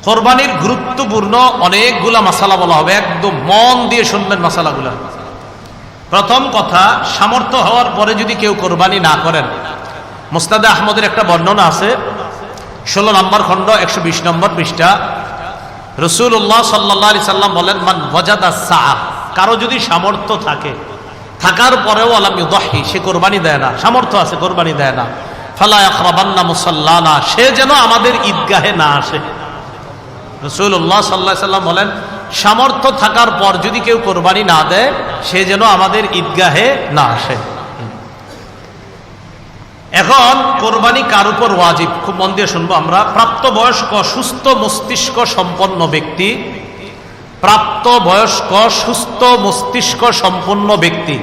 কোরবানির গুরুত্বপূর্ণ অনেকগুলা মাসালা বলা হবে, একদম মন দিয়ে শুনবেন মাসালাগুলা। প্রথম কথা, সামর্থ্য হওয়ার পরে যদি কেউ কোরবানি না করেন, মুসনাদে আহমদের একটা বর্ণনা আছে, 16 নম্বর খণ্ড 120 নম্বর পৃষ্ঠা। রাসূলুল্লাহ সাল্লাল্লাহু আলাইহি সাল্লাম বলেন, মান ওয়াজাদা সাআ, কারো যদি সামর্থ্য থাকে, থাকার পরেও আলাম ইউদাহি, সে কোরবানি দেয় না, সামর্থ্য আছে কোরবানি দেয় না, ফালা ইয়াকরাবান্না মুসাল্লানা, সে যেন আমাদের ঈদগাহে না আসে। রাসূলুল্লাহ সাল্লাল্লাহু আলাইহি সাল্লাম বলেন, সামর্থ্য থাকার পর যদি কেউ কোরবানি না দেয়, সে যেন আমাদের ঈদগাহে না আসে। এখন কোরবানি কার উপর ওয়াজিব, খুব মন দিয়ে শুনবো আমরা। প্রাপ্তবয়স্ক সুস্থ মস্তিষ্ক সম্পন্ন ব্যক্তি, প্রাপ্তবয়স্ক সুস্থ মস্তিষ্ক সম্পন্ন ব্যক্তি,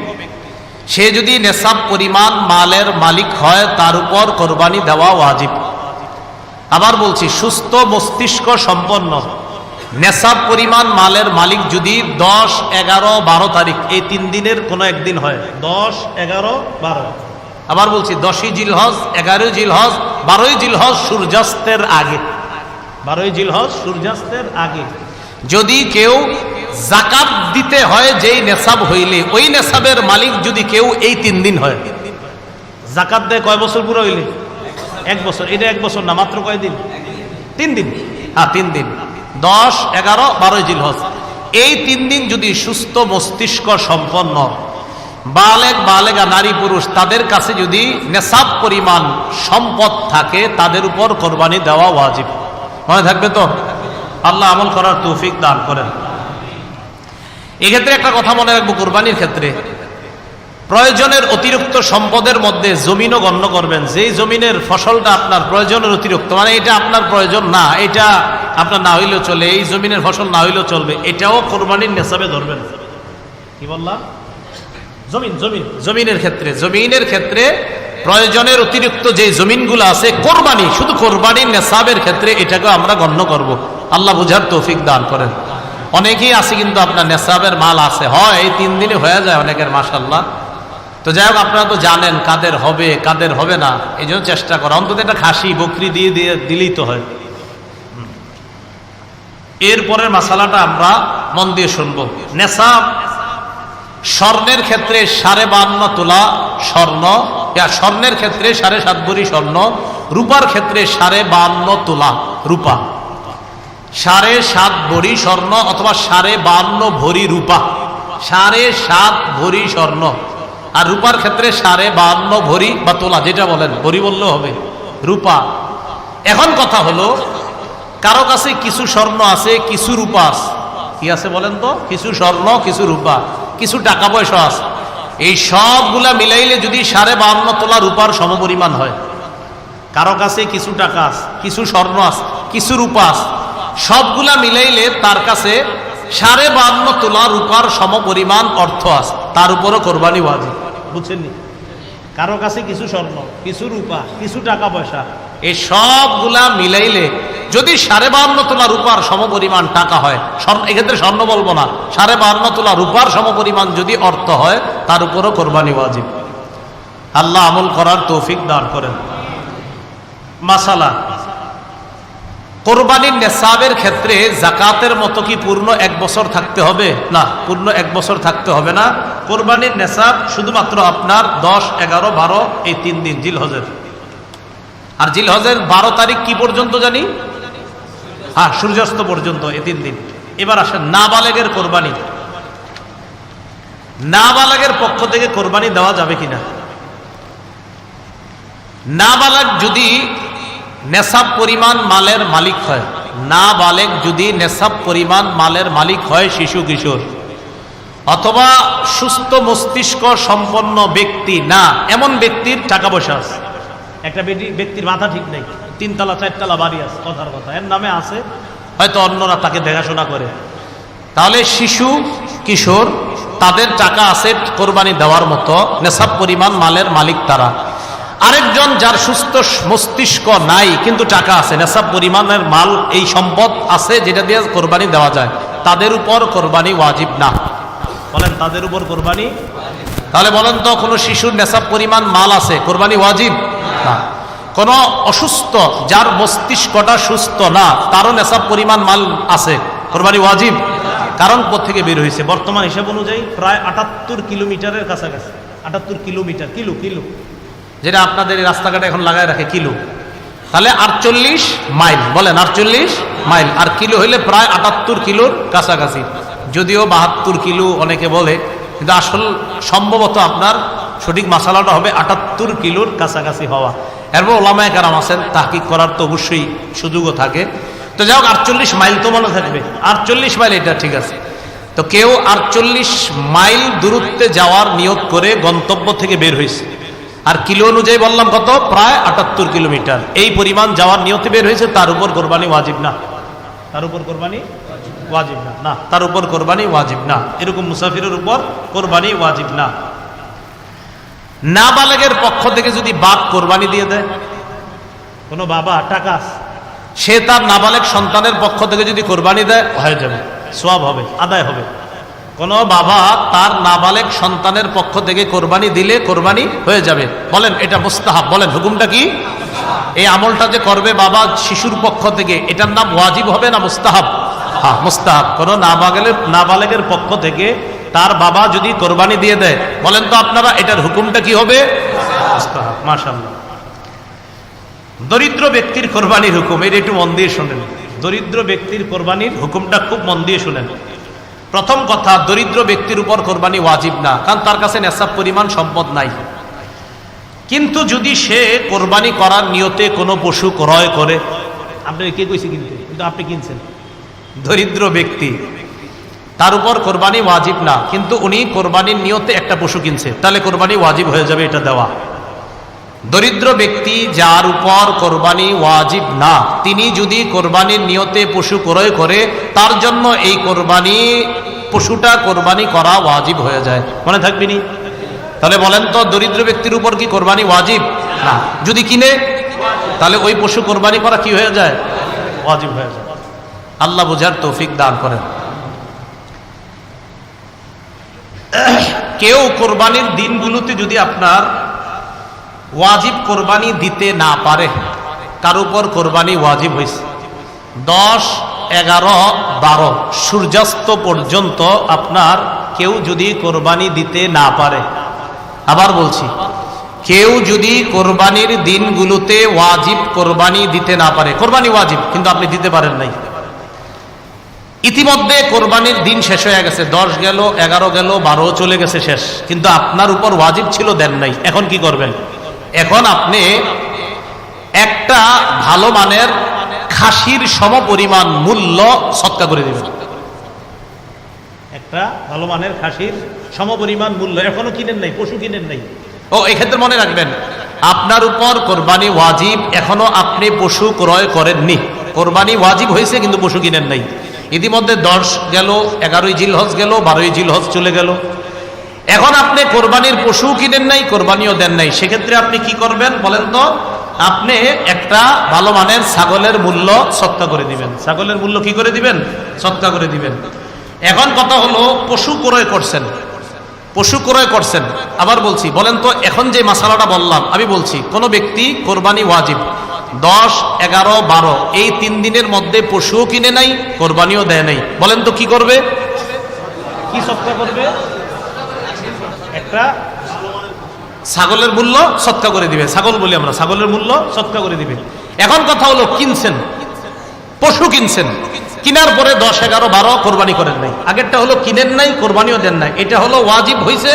সে যদি নেসাব পরিমাণ মালের মালিক হয়, তার উপর কোরবানি দেওয়া ওয়াজিব। আবার বলছি, সুস্থ মস্তিষ্ক সম্পন্ন নেসাব পরিমাণ মালের মালিক যদি 10, 11, 12 তারিখ এই 3 দিনের কোনো একদিন হয়, 10, 11, 12, আবার বলছি 10ই জিলহজ, 11ই জিলহজ, 12ই জিলহজ সূর্যাস্তের আগে, 12ই জিলহজ সূর্যাস্তের আগে যদি কেউ যাকাত দিতে হয়, যেই নেসাব হইলে ওই নেসাবের মালিক যদি কেউ এই 3 দিন হয়, যাকাত দেয় কয় বছর পুরো হইলে? 1 বছর। এটা 1 বছর না, মাত্র কয় দিন? 3 দিন। হ্যাঁ, 3 দিন, 10, 11, 12 জিলহজ, এই 3 দিন যদি সুস্থ মস্তিষ্ক সম্পন্ন বালেগা নারী পুরুষ, তাদের কাছে যদি নেসাব পরিমাণ সম্পদ থাকে, তাদের উপর কোরবানি দেওয়া ওয়াজিব। মনে থাকবে তো? আল্লাহ আমল করার তৌফিক দান করেন। এক্ষেত্রে একটা কথা মনে রাখবো, কোরবানির ক্ষেত্রে প্রয়োজনের অতিরিক্ত সম্পদের মধ্যে জমিনও গণ্য করবেন। যেই জমিনের ফসলটা আপনার প্রয়োজনের অতিরিক্ত, মানে এটা আপনার প্রয়োজন না, এটা আপনার না হইলেও চলে, এই জমিনের ফসল না হইলেও চলবে, এটাও কোরবানির নেসাবে ধরবেন। কি বললাম? জমিনের ক্ষেত্রে প্রয়োজনের অতিরিক্ত যে জমিনগুলো আছে, কোরবানি, শুধু কোরবানির নেসাবের ক্ষেত্রে এটাকে আমরা গণ্য করব। আল্লাহ বুঝার তৌফিক দান করেন। অনেকেই আছে কিন্তু আপনার নেসাবের মাল আছে, হয় এই 3 দিনে হয়ে যায় অনেকের, মাশাআল্লাহ। তো যাই হোক, আপনারা তো জানেন কাদের হবে কাদের হবে না, এই জন্য চেষ্টা করা, অন্তত একটা খাসি বকরি দিলেই তো হয়। এরপরের মাসালাটা আমরা মন দিয়ে শুনবো। নেসাব স্বর্ণের ক্ষেত্রে 52.5 তোলা স্বর্ণ, স্বর্ণের ক্ষেত্রে 7.5 ভরি স্বর্ণ, রূপার ক্ষেত্রে 52.5 তোলা রূপা, 7.5 ভরি স্বর্ণ অথবা 52.5 ভরি রূপা, 7.5 ভরি স্বর্ণ, আর রূপার ক্ষেত্রে 52.5 ভরি বা তোলা, যেটা বলেন, ভরি বললেও হবে, রূপা। এখন কথা হলো, কারো কাছে কিছু স্বর্ণ আছে, কিছু রূপা আছে। কি আছে বলেন তো? কিছু স্বর্ণ, কিছু রূপা, কিছু টাকা পয়সা আছে। এই সবগুলা মিলাইলে যদি 52.5 তোলা রূপার সমপরিমাণ হয়, কারো কাছে কিছু টাকা আছে, কিছু স্বর্ণ আছে, কিছু রূপা আছে, সবগুলা মিলাইলে তার কাছে 52.5 তোলা রূপার সমপরিমাণ অর্থ আছে, তার উপরও কোরবানি ওয়াজিব। বুঝছেননি? কারো কাছে কিছু স্বর্ণ, কিছু রূপা, কিছু টাকা পয়সা, এই সবগুলা মিলাইলে যদি 52.5 তোলা রূপার সমপরিমাণ টাকা হয়, এক্ষেত্রে স্বর্ণ বলবো না, 52.5 তোলা রূপার সমপরিমাণ যদি অর্থ হয়, তার উপরও কোরবানি ওয়াজিব। আল্লাহ আমল করার তৌফিক দান করেন। মাসালা, কোরবানির নেসাবের ক্ষেত্রে যাকাতের মতো কি পূর্ণ 1 বছর থাকতে হবে? না, পূর্ণ 1 বছর থাকতে হবে না। কোরবানির নেসাব শুধুমাত্র আপনার 10, 11, 12 এই 3 দিন জিলহজের। আর জিলহজের 12 তারিখ কি পর্যন্ত জানি? হ্যাঁ, সূর্যাস্ত পর্যন্ত, এই 3 দিন। এবার আসেন নাবালেগের কোরবানি। নাবালেগের পক্ষ থেকে কোরবানি দেওয়া যাবে কিনা? নাবালেগ যদি নেসাব পরিমাণ মালের মালিক হয়, নাবালেগ যদি নেসাব পরিমাণ মালের মালিক হয়, শিশু কিশোর অথবা সুস্থ মস্তিষ্ক সম্পন্ন ব্যক্তি না, এমন ব্যক্তির টাকা পয়সা আছে। একটা ব্যক্তির মাথা ঠিক নেই, 3 তলা 4 তলা বাড়ি আছে, কথার কথা, এর নামে আছে, হয়তো অন্যরা তাকে দেখাশোনা করে, তাহলে শিশু কিশোর তাদের টাকা আছে কোরবানি দেওয়ার মতো, নেসাব পরিমাণ মালের মালিক তারা। আরেকজন যার সুস্থ মস্তিষ্ক নাই কিন্তু টাকা আছে, নেসাব পরিমাণের মাল, এই সম্পদ আছে যেটা দিয়ে কোরবানি দেওয়া যায়, তাদের উপর কোরবানি ওয়াজিব না। বলেন, তাদের উপর কোরবানি? তাহলে বলেন তো, কোনো শিশুর নেসাব পরিমাণ মাল আছে, কোরবানি ওয়াজিব না। কোন অসুস্থ, যার মস্তিষ্কটা সুস্থ না, তারও নেশাব পরিমাণ মাল আছে, কোরবানি ওয়াজিব। কারণ কোত্থেকে বের হয়েছে? বর্তমান হিসাব অনুযায়ী প্রায় 78 কিলোমিটারের কাছাকাছি। 78 কিলোমিটার, কিলো, যেটা আপনাদের রাস্তাঘাটে এখন লাগায় রাখে কিলো, তাহলে 48 মাইল, বলেন 48 মাইল, আর কিলো হইলে প্রায় 78 কিলোর কাছাকাছি। যদিও 72 কিলো অনেকে বলে, কিন্তু আসল সম্ভবত আপনার সঠিক মাসালাটা হবে 78 কিলোর কাছাকাছি হওয়া। এরপর ওলামায়ে কেরাম আছেন, তাহকিক করার তো অবশ্যই সুযোগও থাকে। তো যাই হোক 48 মাইল তো মনে থাকবে, 48 মাইল, এটা ঠিক আছে। তো কেউ 48 মাইল দূরত্বে যাওয়ার নিয়ত করে গন্তব্য থেকে বের হয়েছে, আর কিলো অনুযায়ী বললাম কত, প্রায় 78 কিলোমিটার। এই পরিমাণ যাওয়ার নিয়তে বের হয়েছে, তার উপর কোরবানি ওয়াজিব না, তার উপর কোরবানি ওয়াজিব না, না তার উপর কোরবানি ওয়াজিব না। এরকম মুসাফিরের উপর কোরবানি ওয়াজিব না। নাবালেগের পক্ষ থেকে যদি বাপ কোরবানি দিয়ে দেয়, কোনো বাবা টাকা সে তার নাবালেগ সন্তানের পক্ষ থেকে যদি কোরবানি দেয়, হয়ে যাবে, সওয়াব হবে, আদায় হবে। কোন বাবা তার নাবালেগ সন্তানের পক্ষ থেকে কোরবানি দিলে কোরবানি হয়ে যাবে। বলেন এটা মুস্তাহাব, বলেন হুকুমটা কি? এই আমলটা যে করবে বাবা শিশুর পক্ষ থেকে, এটার নাম ওয়াজিব হবে না মুস্তাহাব? হ্যাঁ, মুস্তাহাব। কোন নাবালেগের পক্ষ থেকে তার বাবা যদি কোরবানি দিয়ে দেয়, বলেন তো আপনারা এটার হুকুমটা কি হবে? মুস্তাহাব। মাশাআল্লাহ। দরিদ্র ব্যক্তির কোরবানির হুকুম, এটা একটু মন দিয়ে শুনেন। দরিদ্র ব্যক্তির কোরবানির হুকুমটা খুব মন দিয়ে শুনেন। প্রথম কথা, দরিদ্র ব্যক্তির উপর কোরবানি ওয়াজিব না, কারণ তার কাছে নেশাব পরিমাণ সম্পদ নাই। কিন্তু যদি সে কোরবানি করার নিয়তে কোনো পশু ক্রয় করে, আপনি কে কইছে কিনতে, কিন্তু আপনি কিনছেন, দরিদ্র ব্যক্তি, তার উপর কোরবানি ওয়াজিব না, কিন্তু উনি কোরবানির নিয়তে একটা পশু কিনছে, তাহলে কোরবানি ওয়াজিব হয়ে যাবে এটা দেওয়া। দরিদ্র ব্যক্তি যার উপর কোরবানি ওয়াজিব না, তিনি যদি কোরবানির নিয়তে পশু ক্রয় করে, তার জন্য এই কোরবানি পশুটা কোরবানি করা ওয়াজিব হয়ে যায়। মনে থাকবেনি? তাহলে বলেন তো, দরিদ্র ব্যক্তির উপর কি কোরবানি ওয়াজিব না? যদি কিনে, তাহলে ওই পশু কোরবানি করা কি হয়ে যায়? ওয়াজিব হয়ে যায়। আল্লাহ বুঝার তৌফিক দান করেন। কেউ কোরবানির দিনগুলোতে যদি আপনার ওয়াজিব কোরবানি দিতে না পারে, কার উপর কোরবানি ওয়াজিব হয়েছে, 10, 11, 12 সূর্যাস্ত পর্যন্ত আপনার কেউ যদি কোরবানি দিতে না পারে, আবার বলছি, কেউ যদি কোরবানির দিনগুলোতে ওয়াজিব কোরবানি দিতে না পারে, কোরবানি ওয়াজিব কিন্তু আপনি দিতে পারেন নাই, ইতিমধ্যে কোরবানির দিন শেষ হয়ে গেছে, 10 গেল, 11 গেল, 12 চলে গেছে, শেষ, কিন্তু আপনার উপর ওয়াজিব ছিল, দেন নাই, এখন কি করবেন? এখন আপনি একটা ভালো মানের খাসির সমপরিমাণ মূল্য সদকা করে দিবেন। একটা ভালো মানের খাসির সমপরিমাণ মূল্য, এখনো কিনেন নাই, পশু কিনেন নাই। ও, এক্ষেত্রে মনে রাখবেন, আপনার উপর কোরবানি ওয়াজিব, এখনো আপনি পশু ক্রয় করেননি। কোরবানি ওয়াজিব হয়েছে কিন্তু পশু কিনেন নাই। ইতিমধ্যে 10 গেল, 11ই জিলহজ গেল, 12ই জিলহজ চলে গেল। এখন আপনি কোরবানির পশু কিনেন নাই, কোরবানিও দেন নাই, সেক্ষেত্রে আপনি কি করবেন বলেন তো? আপনি একটা ভালো মানের ছাগলের মূল্য সদকা করে দিবেন। ছাগলের মূল্য কি করে দিবেন? সদকা করে দিবেন। এখন কথা হলো, পশু ক্রয় করছেন, পশু ক্রয় করছেন, আবার বলছি, বলেন তো এখন যে মাসালাটা বললাম, আমি বলছি কোন ব্যক্তি কোরবানি ওয়াজিব 10, 11, 12 এই 3 দিনের মধ্যে পশুও কিনে নাই, কোরবানিও দেয় নাই, বলেন তো কি করবে? কি সদকা করবে? একটা ছাগলের মূল্য সদকা করে দিবে। ছাগল বলি আমরা, ছাগলের মূল্য সদকা করে দিবে। এখন কথা হলো, কিনছেন, পশু কিনছেন, কিনার পরে 10, 11, 12 কোরবানি করেন নাই। আগেরটা হলো কিনেন নাই, কোরবানিও দেন নাই। এটা হলো ওয়াজিব হয়েছে,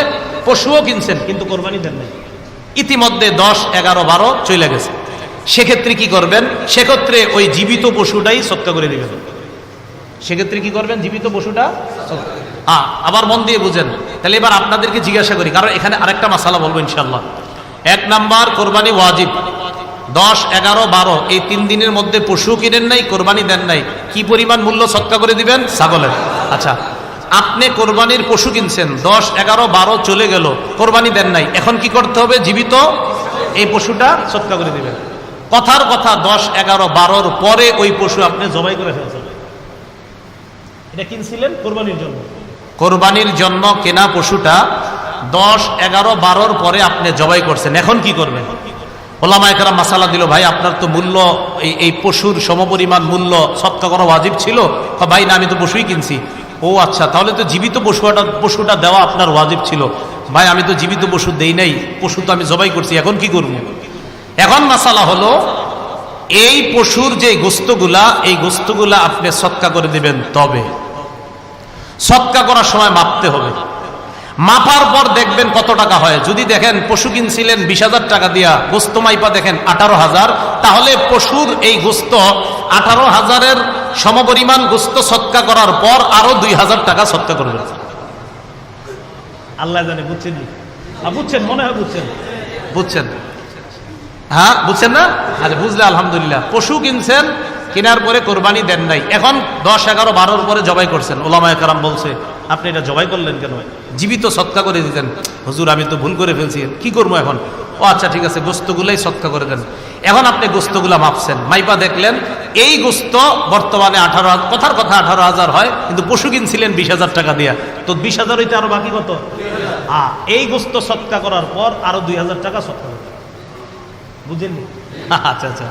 পশুও কিনছেন কিন্তু কোরবানি দেন নাই। ইতিমধ্যে 10, 11, 12 চলে গেছে। সেক্ষেত্রে কি করবেন? সেক্ষেত্রে ওই জীবিত পশুটাই সদকা করে দিবেন। সেক্ষেত্রে কি করবেন? জীবিত পশুটা। আবার মন দিয়ে বুঝেন। তাহলে এবার আপনাদেরকে জিজ্ঞাসা করি, কারণ এখানে আরেকটা মাসালা বলবো ইনশাল্লাহ। 1 নাম্বার, কোরবানি ওয়াজিব 10, 11, 12 এই 3 দিনের মধ্যে পশু কিনেন নাই, কোরবানি দেন নাই, কি পরিমাণ মূল্য সদকা করে দিবেন? ছাগলের। আচ্ছা, আপনি কোরবানির পশু কিনছেন, 10, 11, 12 চলে গেল, কোরবানি দেন নাই, এখন কি করতে হবে? জীবিত এই পশুটা সদকা করে দিবেন। কথার কথা, 10, 11, 12 পরে ওই পশু আপনি জবাই করে ফেলছেন। এটা কিনছিলেন কোরবানির জন্য, কোরবানির জন্য কেনা পশুটা 10, 11, 12 পরে আপনি জবাই করছেন। এখন কি করবেন? ওলামায়ে কেরাম মাসালা দিল, ভাই আপনার তো মূল্য এই পশুর সমপরিমাণ মূল্য সদকা করা ওয়াজিব ছিল। ভাই না, আমি তো পশুই কিনছি। ও আচ্ছা, তাহলে তো জীবিত পশুটা দেওয়া আপনার ওয়াজিব ছিল। ভাই আমি তো জীবিত পশু দেই নাই, পশু তো আমি জবাই করছি, এখন কি করব? এখন মাসালা হলো, এই পশুর যে গোস্তগুলা, এই গোস্তগুলা আপনি সদকা করে দিবেন। তবে সদকা করার সময় মাপতে হবে। মাপার পর দেখবেন কত টাকা হয়। যদি দেখেন পশু কিনছিলেন 20,000 টাকা দিয়া, গোস্ত মাইপা দেখেন 18,000, তাহলে পশুর এই গোস্ত 18,000-এর সমপরিমাণ গোস্ত সদকা করার পর আরো 2,000 টাকা সদকা করবেন। আল্লাহ জানে, বুঝছেন? বুঝছেন, মনে হয় বুঝছেন। বুঝছেন? হ্যাঁ, বুঝছেন না? আচ্ছা, বুঝলে আলহামদুলিল্লাহ। পশু কিনছেন, কেনার পরে কোরবানি দেন নাই, এখন 10, 11, 12 পরে জবাই করছেন। ওলামায়ে কেরাম বলছে, আপনি এটা জবাই করলেন কেন? জীবিত সদকা করে দিতেন। হুজুর আমি তো ভুল করে ফেলছি, কি করবো এখন? ও আচ্ছা ঠিক আছে, গোস্তগুলাই সদকা করে দেন। এখন আপনি গোস্তগুলা মাপছেন, মাইপা দেখলেন এই গোস্ত বর্তমানে 18,000, কথার কথা 18,000 হয়, কিন্তু পশু কিনছিলেন 20,000 টাকা দিয়া, তো 20,000 হইতে আরো বাকি কত? এই গোস্ত সদকা করার পর আরো 2,000 টাকা সদকা করতে। বুঝেননি? আচ্ছা আচ্ছা,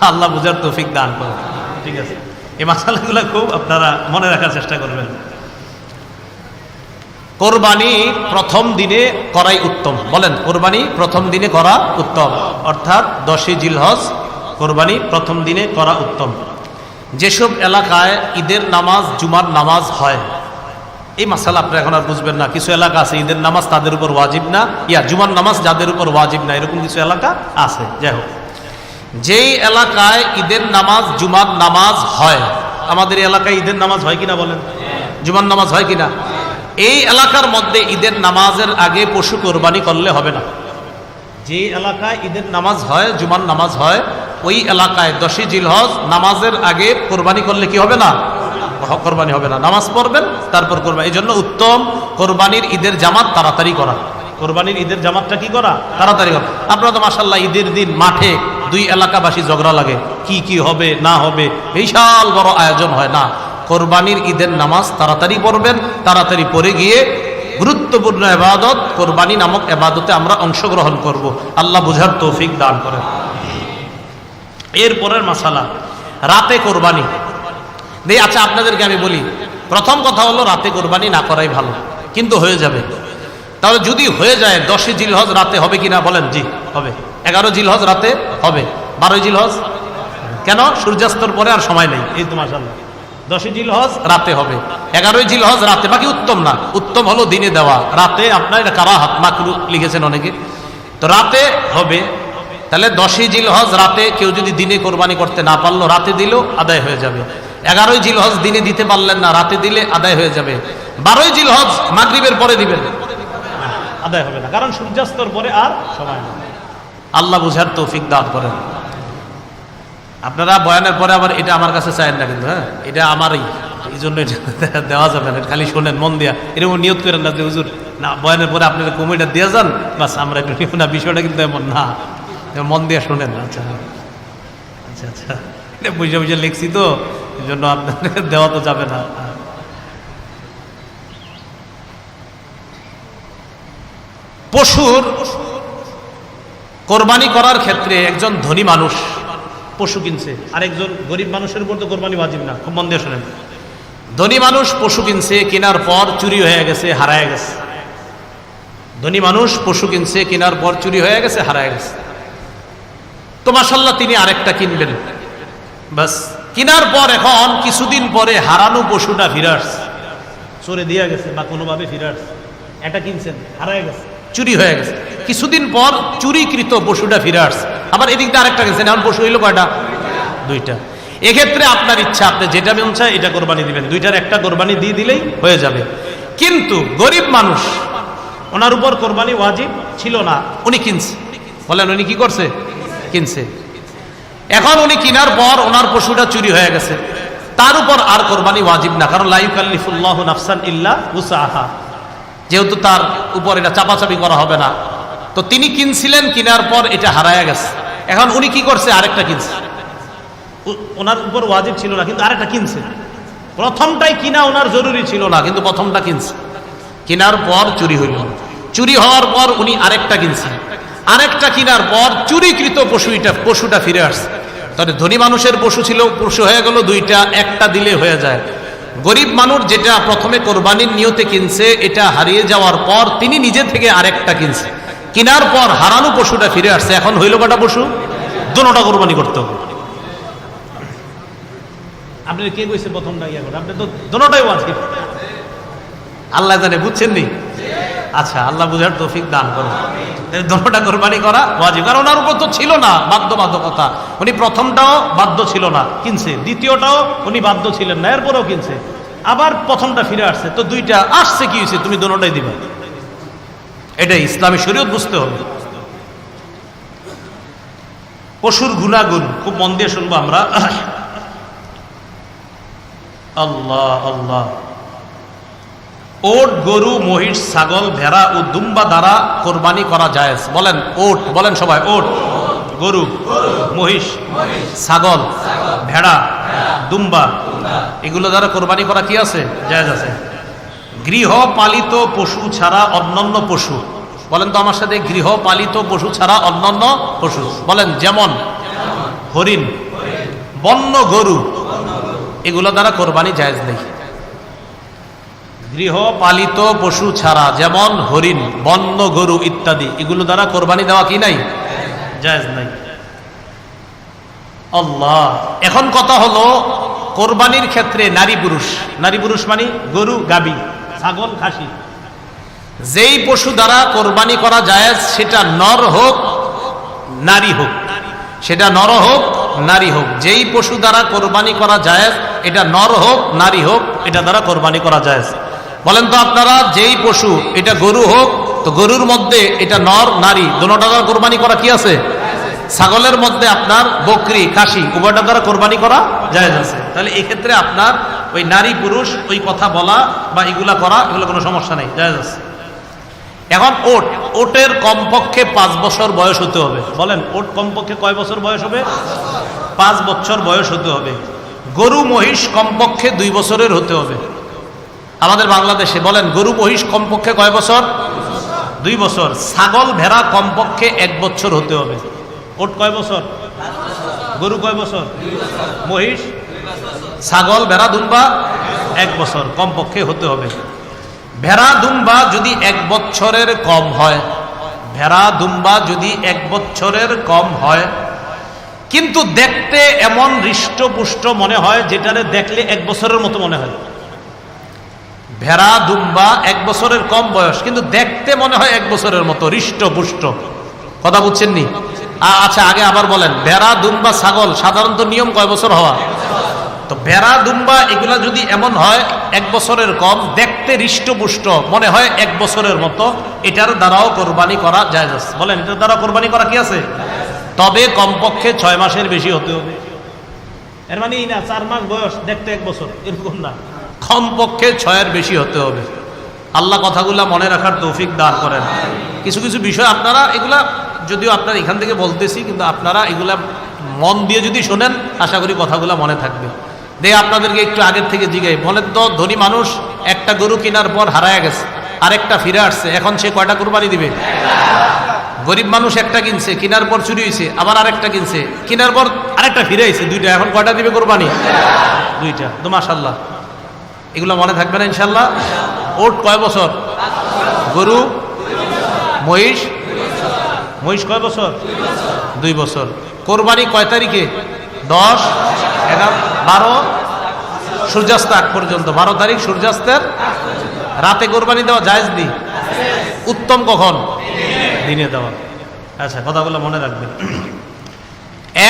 আল্লাহ বুঝার তৌফিক দান করুন। ঠিক আছে, এই মাসালাগুলো খুব আপনারা মনে রাখার চেষ্টা করবেন। কোরবানি প্রথম দিনে করাই উত্তম। বলেন, কোরবানি প্রথম দিনে করা উত্তম, অর্থাৎ 10 জিলহজ কোরবানি প্রথম দিনে করা উত্তম। যেসব এলাকায় ঈদের নামাজ, জুমার নামাজ হয়, এই মাসালা আপনি এখন আর বুঝবেন না। কিছু এলাকা আছে ঈদের নামাজ তাদের উপর ওয়াজিব না, জুমার নামাজ যাদের উপর ওয়াজিব না, এরকম কিছু এলাকা আছে। যাই হোক, যেই এলাকায় ঈদের নামাজ, জুমার নামাজ হয়, আমাদের এলাকায় ঈদের নামাজ হয় কিনা বলেন? জুমার নামাজ হয় কিনা? এই এলাকার মধ্যে ঈদের নামাজের আগে পশু কোরবানি করলে হবে না। যে এলাকায় ঈদের নামাজ হয়, জুমার নামাজ হয়, ওই এলাকায় 10 জিলহজ নামাজের আগে কোরবানি করলে কি হবে না? কোরবানি হবে না। নামাজ পড়বেন, তারপর কোরবানি। এই জন্য উত্তম কোরবানির ঈদের জামাত তাড়াতাড়ি করা। কোরবানির ঈদের জামাতটা কি করা? তাড়াতাড়ি করা। আপনারা তো মাশাআল্লাহ ঈদের দিন মাঠে 2 এলাকাবাসী ঝগড়া লাগে, কি হবে না হবে, বিশাল বড় আয়োজন হয় না। কোরবানির ঈদের নামাজ তাড়াতাড়ি পড়বেন, তাড়াতাড়ি পড়ে গিয়ে গুরুত্বপূর্ণ ইবাদত কোরবানি নামক ইবাদতে আমরা অংশগ্রহণ করব। আল্লাহ বুঝার তৌফিক দান করেন। এরপরের মাসালা, রাতে কোরবানি। আচ্ছা, আপনাদেরকে আমি বলি, প্রথম কথা হলো রাতে কোরবানি না করাই ভালো, কিন্তু হয়ে যাবে। তাহলে যদি হয়ে যায় 10 জিলহজ রাতে হবে কিনা বলেন? জি হবে। 11 জিলহজ রাতে হবে। 12 জিলহজ কেন? সূর্যাস্তর পরে আর সময় নেই। এই তো মাশাআল্লাহ, 10 জিলহজ রাতে হবে, 11 জিলহজ রাতে। বাকি উত্তম না, উত্তম হলো দিনে দেওয়া। রাতে আপনার এটা কারাহাত, মাকরুহ লিখেছেন অনেকে, তো রাতে হবে। তাহলে 10 জিলহজ রাতে কেউ যদি দিনে কোরবানি করতে না পারলো, রাতে দিল আদায় হয়ে যাবে। 11 জিলহজ দিনে দিতে পারলেন না, রাতে দিলে আদায় হয়ে যাবে। 12 জিলহজ মাগরিবের পরে দিবেন, আদায় হবে না, কারণ সূর্যাস্তর পরে আর সময় নেই। আল্লাহ বুঝার তৌফিক দান করেন। আপনারা বয়ানের পরে আবার এটা আমার কাছে চাইেন না, কিন্তু হ্যাঁ, এটা আমারই, এই জন্য দেওয়া যাবে না। খালি শোনেন মন দিয়া, এরকম নিয়ত করেন না যে হুজুর না বয়ানের পরে আপনারা কমিটা দিয়ে যান, বাস আমরা একটু নিব না। বিষয়টা কিন্তু এমন না, মন দিয়ে শোনেন। আচ্ছা আচ্ছা আচ্ছা, এটা বুঝে বুঝে লিখছি তো, এই জন্য আপনাদের দেওয়া তো যাবে না। পশুর কোরবানি করার ক্ষেত্রে একজন ধনী মানুষ পশু কিনছে, আর একজন গরিব মানুষের উপর তো কোরবানি ওয়াজিব না। খুব মন দিয়ে শোনেন, ধনী মানুষ পশু কিনছে, কেনার পর চুরি হয়ে গেছে, হারায় গেছে। ধনী মানুষ পশু কিনছে, কেনার পর চুরি হয়ে গেছে, হারায় গেছে। তো মাশাআল্লাহ তিনি আরেকটা কিনবেন, বাস কেনার পর এখন কিছুদিন পরে হারানো পশুটা ফিরে আসছে, চোরে দিয়ে গেছে বা কোনোভাবে ফিরে আসছে। এটা কিনছেন, হারায় গেছে, চুরি হয়ে গেছে। কিছুদিন পর চুরিকৃত পশুটা ফিরে আসছে, আবার এদিক দিয়ে আরেকটা গেছেন, এখন পশু হইল কয়টা? 2টা। এক্ষেত্রে আপনার ইচ্ছা, আপনি যেটা মন চায় এটা কোরবানি দিবেন, 2টার একটা কোরবানি দিয়ে দিলেই হয়ে যাবে। কিন্তু গরিব মানুষ, ওনার উপর কোরবানি ওয়াজিব ছিল না, উনি কিনছে। বলেন উনি কি করছে? কিনছে। এখন উনি কেনার পর ওনার পশুটা চুরি হয়ে গেছে, তার উপর আর কোরবানি ওয়াজিব না, কারণ লা ইউকাল্লিফুল্লাহু নাফসান ইল্লা উসআহা, যেহেতু তার উপর এটা চাপাচাপি করা হবে না। তো তিনি কিনছিলেন, কেনার পর এটা হারায় গেছে। এখন উনি কি করছে? আরেকটা কিনছে। ওনার উপর ওয়াজিব ছিল না, কিন্তু আরেকটা কিনছে। প্রথমটাই কিনা ওনার জরুরি ছিল না, কিন্তু প্রথমটা কিনছে। কেনার পর চুরি হইল, চুরি হওয়ার পর উনি আরেকটা কিনছেন। আরেকটা কেনার পর চুরিকৃত পশুটা ফিরে আসছে, তাহলে ধনী মানুষের পশু ছিল, পশু হয়ে গেল দুইটা, একটা দিলে হয়ে যায়। গরিব মানুষ যেটা প্রথমে কোরবানির নিয়তে কিনছে, এটা হারিয়ে যাওয়ার পর তিনি নিজে থেকে আরেকটা কিনছে, কেনার পর হারানো পশুটা ফিরে আসছে, এখন হইল কটা পশু? দুটোটা কোরবানি করতে হবে। আপনি কে কইছে প্রথমটা ইয়া করে? আপনি তো দুটোটাই ওয়াজিব। আল্লাহ জানে, বুঝছেন নি? আচ্ছা, আল্লাহ বুঝার তৌফিক দান করুন। দুটোটা কোরবানি করা ওয়াজিব, কারণ ওনার উপর তো ছিল না বাধ্যবাধকতা। উনি প্রথমটাও বাধ্য ছিল না, কিনছে, দ্বিতীয়টাও উনি বাধ্য ছিলেন না, এরপরেও কিনছে, আবার প্রথমটা ফিরে আসছে, তো দুইটা আসছে, কি হয়েছে? তুমি দুটোটাই দিবে। এটাই ইসলামী শরীয়ত, বুঝতে হবে। পশুর গুণাগুণ খুব মন দিয়ে শুনবো আমরা। আল্লাহ আল্লাহ। ওট, গরু, মহিষ, ছাগল, ভেড়া ও দুম্বা দ্বারা কোরবানি করা জায়েজ। বলেন ওট, বলেন সবাই ওট। গরু, মহিষ, ছাগল, ভেড়া, দুম্বা, এগুলো দ্বারা কোরবানি করা কি আছে? জায়েজ আছে। গৃহপালিত পশু ছাড়া অন্যান্য পশু, বলেন তো আমার সাথে, গৃহপালিত পশু ছাড়া অন্যান্য পশু, বলেন যেমন হরিণ, বন্য গরু, এগুলো দ্বারা কোরবানি জায়েজ নেই। গৃহপালিত পশু ছাড়া, যেমন হরিণ, বন্য গরু ইত্যাদি, এগুলো দ্বারা কোরবানি দেওয়া কি নাই? জায়েজ নাই। আল্লাহ। এখন কথা হলো, কোরবানির ক্ষেত্রে নারী পুরুষ, নারী পুরুষ মানে গরু, গাবি, ছাগল, খাসি, যেই পশু দ্বারা কোরবানি করা জায়েজ, সেটা নর হোক নারী হোক, সেটা নর হোক নারী হোক, যেই পশু দ্বারা কোরবানি করা জায়েজ, এটা নর হোক নারী হোক, এটা দ্বারা কোরবানি করা জায়েজ। বলেন তো আপনারা, যেই পশু, এটা গরু হোক, তো গরুর মধ্যে এটা নর নারী দুটোটা দ্বারা কোরবানি করা কি আছে? ছাগলের মধ্যে আপনার বকরি, খাসি, উভয়টা দ্বারা কোরবানি করা জায়েজ আছে। তাহলে এই ক্ষেত্রে আপনার ওই নারী পুরুষ ওই কথা বলা বা এগুলা করা, এগুলো কোনো সমস্যা নেই, জায়েজ আছে। এখন ওট, ওটের কমপক্ষে 5 বছর বয়স হতে হবে। বলেন ওট কমপক্ষে কয় বছর বয়স হবে? 5 বছর বয়স হতে হবে। গরু, মহিষ কমপক্ষে 2 বছরের হতে হবে। আমাদের বাংলাদেশে বলেন গরু, মহিষ কমপক্ষে কয় বছর? 2 বছর। ছাগল, ভেড়া কমপক্ষে 1 বছর হতে হবে। ওট কয় বছর? গরু কয় বছর? মহিষ, ছাগল, ভেড়া, দুম্বা 1 বছর কমপক্ষে হতে হবে। ভেড়া, দুম্বা যদি 1 বছরের কম হয়, ভেড়া, দুম্বা যদি 1 বছরের কম হয়, কিন্তু দেখতে এমন হৃষ্টপুষ্ট মনে হয়, যেটারে দেখলে 1 বছরের মতো মনে হয়। ভেড়া, দুম্বা 1 বছরের কম বয়স, কিন্তু দেখতে মনে হয় 1 বছরের মতো, হৃষ্টপুষ্ট। কথা বুঝছেন নি? আচ্ছা, আগে আবার বলেন, ভেড়া, দুম্বা, ছাগল সাধারণত নিয়ম কয় বছর হওয়া? তো ভেড়া, দুম্বা এগুলা যদি এমন হয় 1 বছরের কম, দেখতে হৃষ্টপুষ্ট মনে হয় 1 বছরের মতো, এটার দ্বারাও কোরবানি করা জায়েজ আছে। বলেন এটার দ্বারা কোরবানি করা কি আছে? তবে কমপক্ষে 6 মাসের বেশি হতে হবে। এর মানে এই না 4 মাস বয়স দেখতে 1 বছর, এরকম না, কমপক্ষে 6 এর বেশি হতে হবে। আল্লাহ কথাগুলা মনে রাখার তৌফিক দান করেন। কিছু কিছু বিষয় আপনারা, এগুলা যদিও আপনারা এখান থেকে বলতেছি, কিন্তু আপনারা এগুলা মন দিয়ে যদি শোনেন, আশা করি কথাগুলা মনে থাকবে। আপনাদেরকে একটু আগের থেকে জিগাই, বলেন তো, ধনী মানুষ একটা গরু কেনার পর হারায় গেছে, আরেকটা ফিরে আসছে, এখন সে কয়টা কোরবানি দিবে? গরিব মানুষ একটা কিনছে, কেনার পর চুরি হয়েছে, আবার আরেকটা কিনছে, কেনার পর আরেকটা ফিরে আইছে, 2টা, এখন কয়টা দিবে কোরবানি? 2টা। তো মাশাআল্লাহ, এগুলো মনে থাকবে না ইনশাআল্লাহ। ওট কয় বছর? গরু, মহিষ, মহিষ কয় বছর? 2 বছর। কোরবানি কয় তারিখে? 10, 11, 12, সূর্যাস্ত আগ পর্যন্ত। 12 তারিখ সূর্যাস্তের রাতে কোরবানি দেওয়া জায়েজ নেই। উত্তম কখন? দিনে দেওয়া। আচ্ছা, কথাগুলো মনে রাখবেন।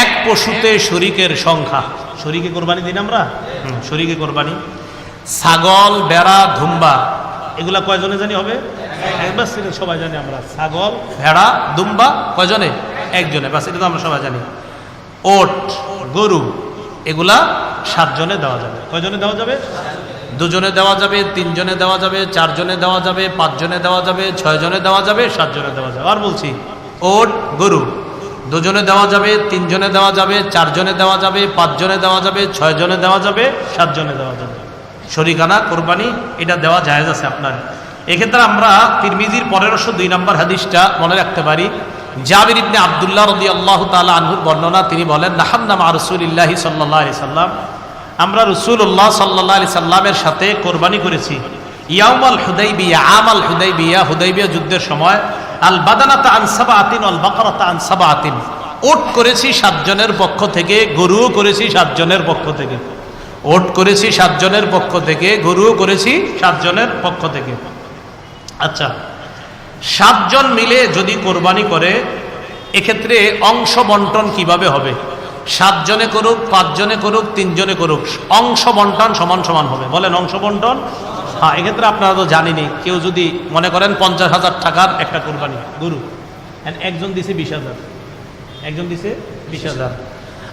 এক পশুতে শরীকের সংখ্যা, শরীকে কোরবানি দিন আমরা, শরীকে কোরবানি। ছাগল, ভেড়া, দুম্বা এগুলা কয়জনে জানি হবে? একবার সবাই জানি আমরা। ছাগল, ভেড়া, দুম্বা কয়জনে? একজনে, বাস, এটা তো আমরা সবাই জানি। ওট, গরু এগুলা 7 জনে দেওয়া যাবে। কয়জনে দেওয়া যাবে? 2 জনে দেওয়া যাবে, 3 জনে দেওয়া যাবে, 4 জনে দেওয়া যাবে, 5 জনে দেওয়া যাবে, 6 জনে দেওয়া যাবে, 7 জনে দেওয়া যাবে। আর বলছি, ওট, গরু 2 জনে দেওয়া যাবে, 3 জনে দেওয়া যাবে, 4 জনে দেওয়া যাবে, 5 জনে দেওয়া যাবে, 6 জনে দেওয়া যাবে, 7 জনে দেওয়া যাবে। শরীকানা কোরবানি এটা দেওয়া জায়েজ আছে আপনার। এক্ষেত্রে আমরা তিরমিজির 1502 নম্বর হাদিসটা মনে রাখতে পারি, জাবির ইবনে আব্দুল্লাহ রাদিয়াল্লাহু তাআলা আনহুর বর্ণনা, তিনি বলেন, নাহান্না মা রাসূলিল্লাহি সাল্লাল্লাহু আলাইহি সাল্লাম, আমরা রাসূলুল্লাহ সাল্লাল্লাহু আলাইহি সাল্লামের সাথে কোরবানি করেছি ইয়াউমাল হুদাইবিয়া, আমাল হুদাইবিয়া, হুদাইবিয়া যুদ্ধের সময়, আল বাদানাতা আন সাবআতিন ওয়াল বাকারাতা আন সাবআতিন, ওট করেছি 7 জনের পক্ষ থেকে, গরুও করেছি 7 জনের পক্ষ থেকে। ওট করেছি 7 জনের পক্ষ থেকে, গরুও করেছি 7 জনের পক্ষ থেকে। আচ্ছা, 7 জন মিলে যদি কোরবানি করে, এক্ষেত্রে অংশ বন্টন কিভাবে হবে? 7 জনে করুক, 5 জনে করুক, 3 জনে করুক, অংশ বন্টন সমান সমান হবে। বলেন অংশ বন্টন? হ্যাঁ, এক্ষেত্রে আপনারা তো জানেনই, কেউ যদি মনে করেন 50,000 টাকার একটা কোরবানি গরু, একজন দিছে 20,000, একজন দিছে 20,000,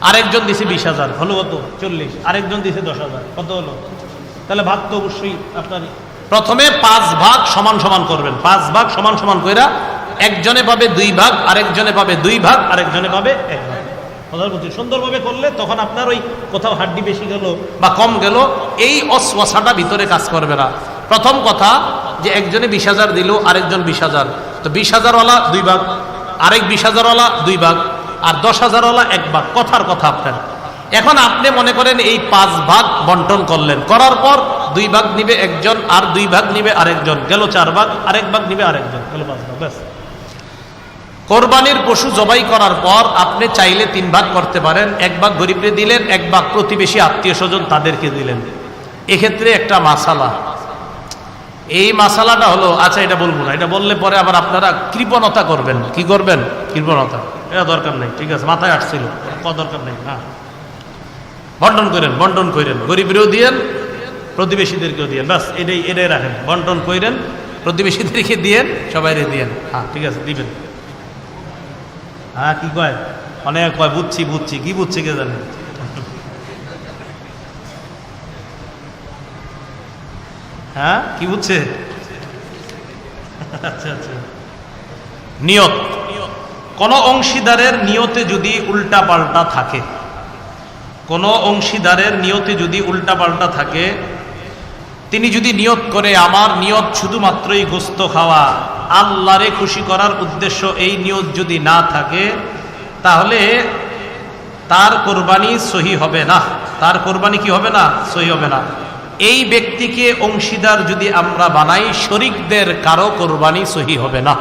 আরেকজন দিছে 20,000, হলো কত? 40, আরেকজন দিছে 10,000, কত হলো? তাহলে ভাগ তো অবশ্যই আপনার প্রথমে 5 ভাগ সমান সমান করবেন। 5 ভাগ সমান সমান কইরা একজনে পাবে 2 ভাগ, আরেকজনে পাবে 2 ভাগ, আরেকজনে পাবে 1 ভাগ। সুন্দরভাবে করলে তখন আপনার ওই কোথাও হাড্ডি বেশি গেল বা কম গেল, এই অসওয়াসাটা ভিতরে কাজ করবে না। প্রথম কথা যে একজনে 20,000 দিল, আরেকজন 20,000, তো 20,000 ওয়ালা 2 ভাগ, আরেক 20,000 ওয়ালা 2 ভাগ, আর 10,000 ওয়ালা 1 ভাগ। কথার কথা আপনার। এখন আপনি মনে করেন এই 5 ভাগ বন্টন করলেন, করার পর 2 ভাগ নিবে একজন, আর 2 ভাগ নিবে আরেকজন, গেল 4 ভাগ, আরেক ভাগ নিবে আরেকজন, গেল 5 ভাগ। ব্যাস। কোরবানির পশু জবাই করার পর আপনি চাইলে 3 ভাগ করতে পারেন। 1 ভাগ গরিবরে দিলেন, 1 ভাগ প্রতিবেশী আত্মীয় স্বজন তাদেরকে দিলেন। এক্ষেত্রে একটা মাসালা, এই মাসালাটা হলো, আচ্ছা এটা বলবো না, এটা বললে পরে আবার আপনারা কৃপণতা করবেন। কি করবেন? কৃপণতা। এটা দরকার নেই, ঠিক আছে, মাথায় আসছিল, দরকার নেই। হ্যাঁ, বন্টন করেন, বন্টন করেন, গরিবরেও দিয়েন, প্রতিবেশীদেরকেও দিয়েন, ব্যাস এটাই রাখেন। বন্টন করেন, প্রতিবেশীদেরকে দিয়েন, সবাইরে দিয়েন। হ্যাঁ, ঠিক আছে, দিবেন। হ্যাঁ, কি কয়? অনেক কয় বুঝছি বুঝছি, কি বুঝছি কে জানে। হ্যাঁ, কি বুঝছে? আচ্ছা আচ্ছা। নিয়ত, কোন অংশীদারের নিয়তে যদি উল্টা পাল্টা থাকে, কোন অংশীদারের নিয়তে যদি উল্টা পাল্টা থাকে, তিনি যদি নিয়ত করে আমার নিয়ত শুধুমাত্রই গোস্ত খাওয়া, আল্লাহরে খুশি করার উদ্দেশ্য এই নিয়ত যদি না থাকে, তাহলে তার কোরবানি সহি হবে না। তার কোরবানি কি হবে না? সহি হবে না। এই ব্যক্তিকে অংশীদার যদি আমরা বানাই, শরীকদের কারো কোরবানি সহি হবে না।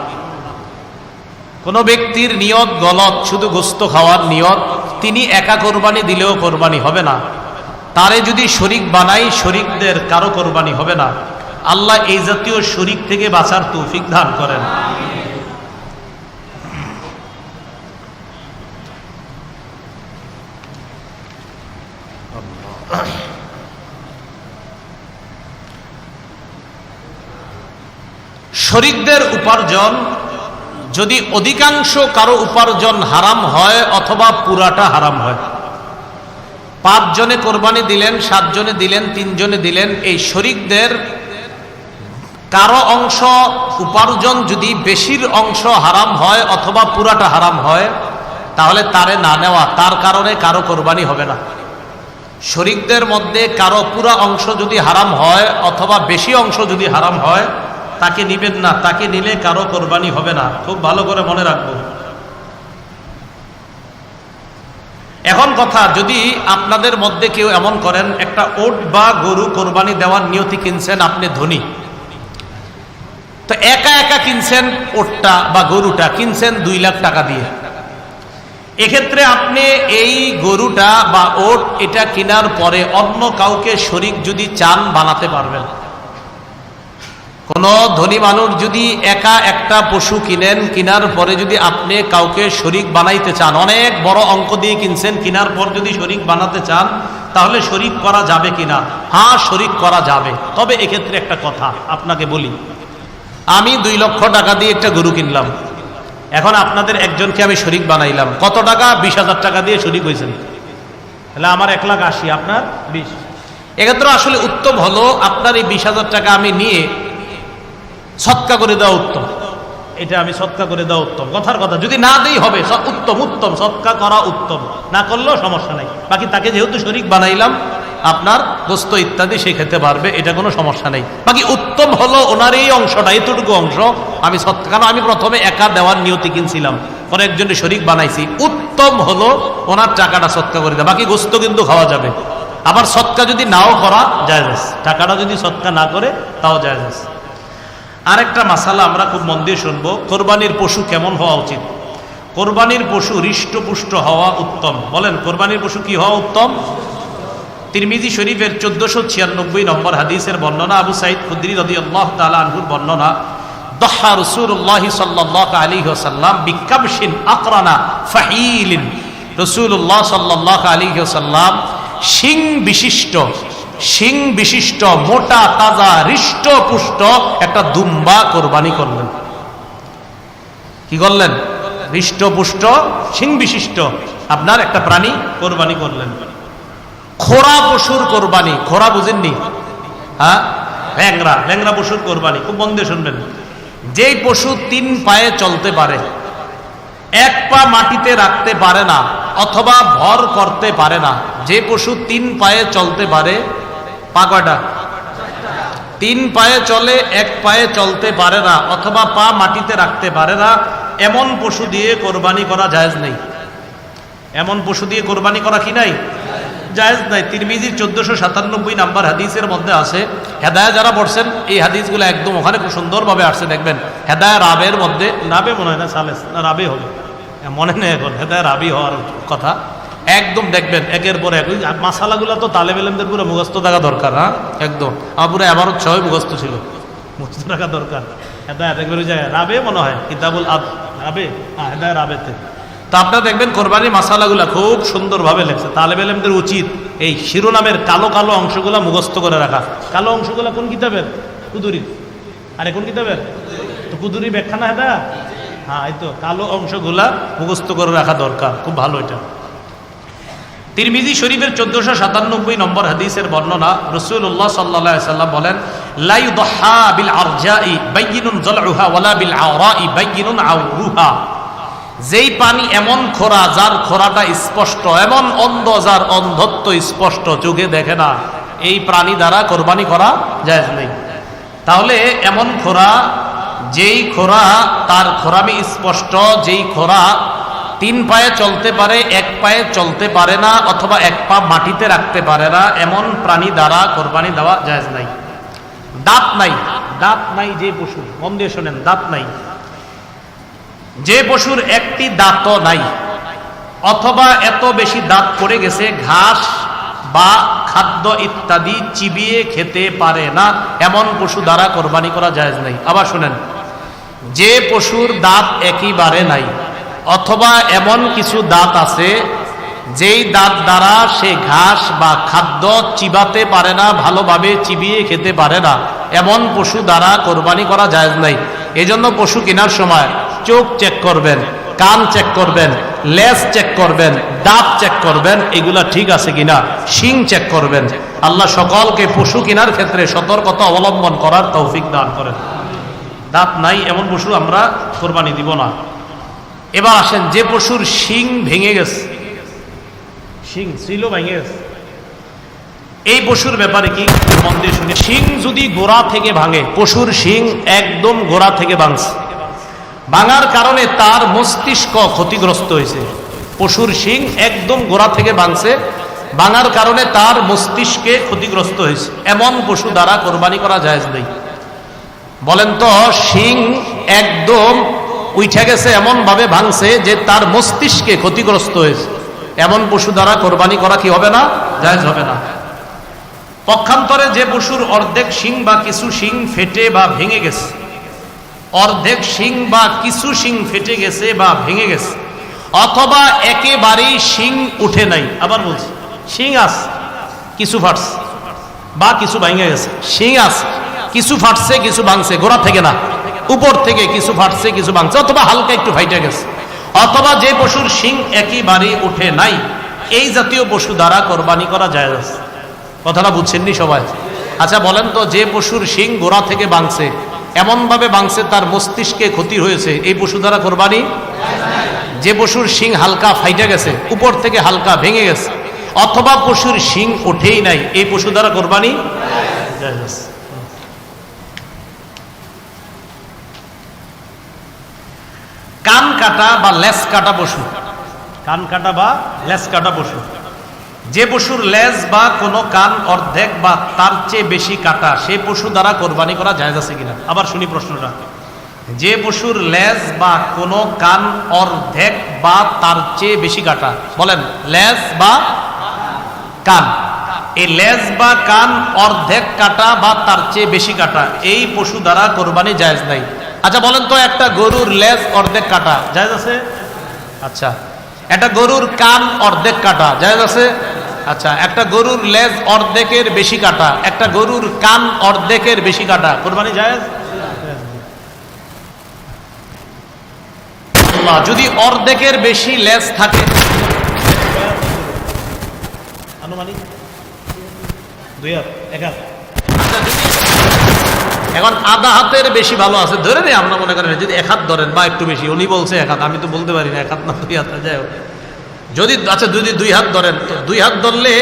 কোন ব্যক্তির নিয়ত গলত, শুধু গোস্ত খাওয়ার নিয়ত, তিনি একা কোরবানি দিলেও কোরবানি হবে না। তারে যদি শরীক বানাই, শরীকদের কারো কোরবানি হবে না। আল্লাহ এই জাতীয় শরীক থেকে বাঁচার তৌফিক দান করেন। শরীকদের উপার্জন যদি অধিকাংশ কারো উপার্জন হারাম হয় অথবা পুরাটা হারাম হয়, 5 জনে কোরবানি দিলেন, 7 জনে দিলেন, 3 জনে দিলেন, এই শরীকদের কারো অংশ উপার্জন যদি বেশির অংশ হারাম হয় অথবা পুরাটা হারাম হয়, তাহলে তারে না নেওয়া, তার কারণে কারো কোরবানি হবে না। শরীকদের মধ্যে কারো পুরা অংশ যদি হারাম হয় অথবা বেশি অংশ যদি হারাম হয়, তাকে নিবেন না। তাকে নিলে কারো কোরবানি হবে না। খুব ভালো করে মনে রাখবো। এখন কথা, যদি আপনাদের মধ্যে কেউ এমন করেন, একটা ওট বা গরু কোরবানি দেওয়ার নিয়তি কিনছেন, আপনি ধনী, তো একা একা কিনছেন, ওটটা বা গরুটা কিনছেন 2 লাখ টাকা দিয়ে, এক্ষেত্রে আপনি এই গরুটা বা ওট এটা কেনার পরে অন্য কাউকে শরীক যদি চান, বানাতে পারবেন। কোন ধনী মানুষ যদি একা একটা পশু কিনেন, কেনার পরে যদি আপনি কাউকে শরীক বানাইতে চান, অনেক বড় অঙ্ক দিয়ে কিনছেন, কেনার পর যদি শরীক বানাতে চান, তাহলে শরীক করা যাবে কিনা? হ্যাঁ, শরীক করা যাবে। তবে এক্ষেত্রে একটা কথা আপনাকে বলি, আমি 2 লক্ষ টাকা দিয়ে একটা গরু কিনলাম, এখন আপনাদের একজনকে আমি শরীক বানাইলাম। কত টাকা? 20,000 টাকা দিয়ে শরীক হয়েছেন, তাহলে আমার 1,80,000, আপনার 20। এক্ষেত্রে আসলে উত্তম হলো আপনার এই 20,000 টাকা আমি নিয়ে সৎকা করে দেওয়া উত্তম। এটা আমি সৎকা করে দেওয়া উত্তম। কথার কথা, যদি না দেই হবে উত্তম, উত্তম সৎকা করা উত্তম, না করলেও সমস্যা নাই। বাকি তাকে যেহেতু শরীক বানাইলাম, আপনার গোস্ত ইত্যাদি সে খেতে পারবে, এটা কোনো সমস্যা নেই। বাকি উত্তম হলো ওনার এই অংশটা, এতটুকু অংশ আমি সৎকা, কারণ আমি প্রথমে একা দেওয়ার নিয়তি কিনছিলাম, কোন একজনের শরীক বানাইছি, উত্তম হলো ওনার টাকাটা সৎকা করে দেয়, বাকি গোস্ত কিন্তু খাওয়া যাবে। আবার সৎকা যদি নাও করা জায়েজ আছে, টাকাটা যদি সৎকা না করে তাও জায়েজ আছে। আরেকটা মাসালা আমরা খুব মন দিয়ে শুনবো, কোরবানির পশু কেমন হওয়া উচিত? কোরবানির পশু হৃষ্টপুষ্ট হওয়া উত্তম। বলেন কোরবানির পশু কি হওয়া উত্তম? তিরমিজি শরীফের 1496 নম্বর হাদিসের বর্ণনা, আবু সাঈদ খুদরি রাদিয়াল্লাহু তাআলা আনহুর বর্ণনা, দহা রাসূলুল্লাহ সাল্লাল্লাহু আলাইহি ওয়াসাল্লাম বিকাবশিন আকরানা ফাহিলিন। রাসূলুল্লাহ সাল্লাল্লাহু আলাইহি ওয়াসাল্লাম শিং বিশিষ্ট মোটা তাজা হৃষ্টপুষ্ট একটা দুম্বা কোরবানি করলেন। কি করলেন? হৃষ্টপুষ্ট শিং বিশিষ্ট আপনার একটা প্রাণী কোরবানি করলেন। খোরা পশুর কোরবানি, খোরা বুঝেননি? হ্যাঁ, ল্যাংরা পশুর কোরবানি খুব মন দিয়ে শুনবেন। যেই পশু 3 পায়ে চলতে পারে, 1 পা মাটিতে রাখতে পারে না অথবা ভর করতে পারে না, যে পশু 3 পায়ে চলতে পারে, পা কয়টা? 3 পায়ে চলে, 1 পায়ে চলতে পারে না অথবা পা মাটিতে রাখতে পারে না, এমন পশু দিয়ে কোরবানি করা জায়েজ নেই। এমন পশু দিয়ে কোরবানি করা কি নাই? জায়েজ নাই। তিরমিজির 1497 নাম্বার হাদিসের মধ্যে আছে, হেদায়া যারা পড়ছেন এই হাদিসগুলো একদম ওখানে খুব সুন্দরভাবে আসছে, দেখবেন হেদায়া রাবের মধ্যে, রাবে মনে হয় না, সালেস না রাবে হবে, মনে নেই এখন, হেদায়া রাবি হওয়ার কথা, একদম দেখবেন একের পর এক। মাসালাগুলো তো তালেব ইলমদের পুরো মুখস্থ থাকা দরকার। হ্যাঁ, একদম আমার পুরো 11 মুখস্থ ছিল, মুখস্থ থাকা দরকার। হেদায়া দেখবেন ওই জায়গায় রাবে মনে হয়, কিতাবুল আদ রাবে, হ্যাঁ হেদায়া রাবেতে। তো আপনারা দেখবেন কোরবানির মাসালাগুলা খুব সুন্দরভাবে লেখছে। তালেব ইলমদের উচিত এই শিরোনামের কালো কালো অংশগুলা মুখস্থ করে রাখা। কালো অংশগুলা কোন কিতাবের? কুদুরির। আরে কোন কিতাবের? তো কুদুরি ব্যাখ্যা না হেদায়া? হ্যাঁ, এই তো কালো অংশগুলা মুখস্থ করে রাখা দরকার, খুব ভালো এটা। তিরমিজি শরীফের 1497 নম্বর হাদিসের বর্ণনা, রাসূলুল্লাহ সাল্লাল্লাহু আলাইহি ওয়াসাল্লাম বলেন, লা ইউদহা বিল আরজাই বাইয়িনুন যালউহা ওয়ালা বিল আওরাই বাইয়িনুন আওরুহা। যেই পানি এমন খোরা যার খোরাটা স্পষ্ট, এমন অন্ধ যার অন্ধত্ব স্পষ্ট, চোখে দেখে না, এই প্রাণী দ্বারা কোরবানি করা জায়েজ নেই। তাহলে এমন খোরা, যেই খোরা তার খোরামি স্পষ্ট, যেই খোরা 3 পায়ে চলতে পারে, 1 পায়ে চলতে পারে না অথবা 1 পা মাটিতে রাখতে পারে না, এমন প্রাণী দ্বারা কোরবানি দেওয়া জায়েজ নাই। দাঁত নাই যে পশু, মন দিয়ে শোনেন, দাঁত নাই, যে পশুর একটি দাঁতও নাই অথবা এত বেশি দাঁত পড়ে গেছে ঘাস বা খাদ্য ইত্যাদি চিবিয়ে খেতে পারে না, এমন পশু দ্বারা কোরবানি করা জায়েজ নাই। আবার শুনেন, যে পশুর দাঁত একেবারে নাই অথবা এমন কিছু দাঁত আছে যেই দাঁত দ্বারা সে ঘাস বা খাদ্য চিবাতে পারে না, ভালোভাবে চিবিয়ে খেতে পারে না, এমন পশু দ্বারা কোরবানি করা জায়েজ নাই। এজন্য পশু কেনার সময় চোখ চেক করবেন, কান চেক করবেন, লেজ চেক করবেন, দাঁত চেক করবেন, এগুলা ঠিক আছে কিনা, শিং চেক করবেন। আল্লাহ সকলকে পশু কেনার ক্ষেত্রে সতর্কতা অবলম্বন করার তৌফিক দান করেন। দাঁত নাই এমন পশু আমরা কোরবানি দিব না। এবার আসেন, যে পশুর শিং ভেঙে গেছে, শিং ছিল ভেঙে গেছে, এই পশুর ব্যাপারে কি মন দিয়ে শুনি। শিং যদি গোড়া থেকে ভাঙে, পশুর শিং একদম গোড়া থেকে ভাঙছে, ভাঙার কারণে তার মস্তিষ্ক ক্ষতিগ্রস্ত হয়েছে। পশুর শিং একদম গোড়া থেকে ভাঙছে, ভাঙার কারণে তার মস্তিষ্কে ক্ষতিগ্রস্ত হয়েছে, এমন পশু দ্বারা কোরবানি করা জায়েজ নেই। বলেন তো, শিং একদম উঠে গেছে, এমন ভাবে ভাঙছে যে তার মস্তিষ্কে ক্ষতিগ্রস্ত হয়েছে, এমন পশু দ্বারা কোরবানি করা কি হবে না? জায়েজ হবে না। পক্ষান্তরে যে পশুর অর্ধেক শিং বা কিছু শিং ফেটে বা ভেঙে গেছে, অর্ধেক শিং বা কিছু শিং ফেটে গেছে বা ভেঙে গেছে, অথবা একেবারেই শিং উঠে নাই, আবার বলছি শিং আছে কিছু ফাটছে বা কিছু ভেঙে গেছে, শিং আছে কিছু ফাটছে কিছু ভাঙছে, গোড়া থেকে না, উপর থেকে কিছু ফাটছে কিছু ভাঙছে, অথবা হালকা একটু ফাইটে গেছে, অথবা যে পশুর শিং একেবারে উঠে নাই, এই জাতীয় পশু দ্বারা কোরবানি করা জায়েজ আছে। কথাটা বুঝছেননি সবাই? আচ্ছা বলেন তো, যে পশুর শিং গোড়া থেকে ভাঙছে, এমন ভাবে ভাঙছে তার মস্তিষ্কে ক্ষতি হয়েছে, এই পশু দ্বারা কোরবানি? যে পশুর শিং হালকা ফাইটে গেছে, উপর থেকে হালকা ভেঙে গেছে, অথবা পশুর শিং ওঠেই নাই, এই পশু দ্বারা কোরবানি জায়েজ আছে। কান কাটা কাটা বা লেজ কাটা পশু, কান কাটা বা লেজ কাটা পশু, যে পশুর লেজ বা কোনো কান অর্ধেক বা তার চেয়ে বেশি কাটা, সেই পশু দ্বারা কোরবানি করা জায়েজ আছে কিনা? আবার শুনি প্রশ্নটা। যে পশুর লেজ বা কোনো কান অর্ধেক বা তার চেয়ে বেশি কাটা, বলেন লেজ বা কান, এই লেজ বা কান অর্ধেক কাটা বা তার চেয়ে বেশি কাটা, এই পশু দ্বারা কোরবানি জায়েজ নাই। আচ্ছা বলেন তো, একটা গরুর লেজ অর্ধেক কাটা জায়েজ আছে? আচ্ছা, একটা গরুর কান অর্ধেক কাটা জায়েজ আছে? আচ্ছা, একটা গরুর লেজ অর্ধেকের বেশি কাটা, একটা গরুর কান অর্ধেকের বেশি কাটা, কোরবানি জায়েজ? যদি অর্ধেকের বেশি লেজ থাকে, আনুমানিক 2 হাত 1 হাত, এখন আধা হাতের বেশি ভালো আছে ধরে নেই, আমরা মনে করেন যদি 1 হাত ধরেন বা একটু বেশি, উনি বলছে 1 হাত, আমি তো বলতে পারি না 1 হাত না 2 হাত, যাই হোক, যদি আচ্ছা যদি 2 হাত ধরেন, তো 2 হাত ধরলে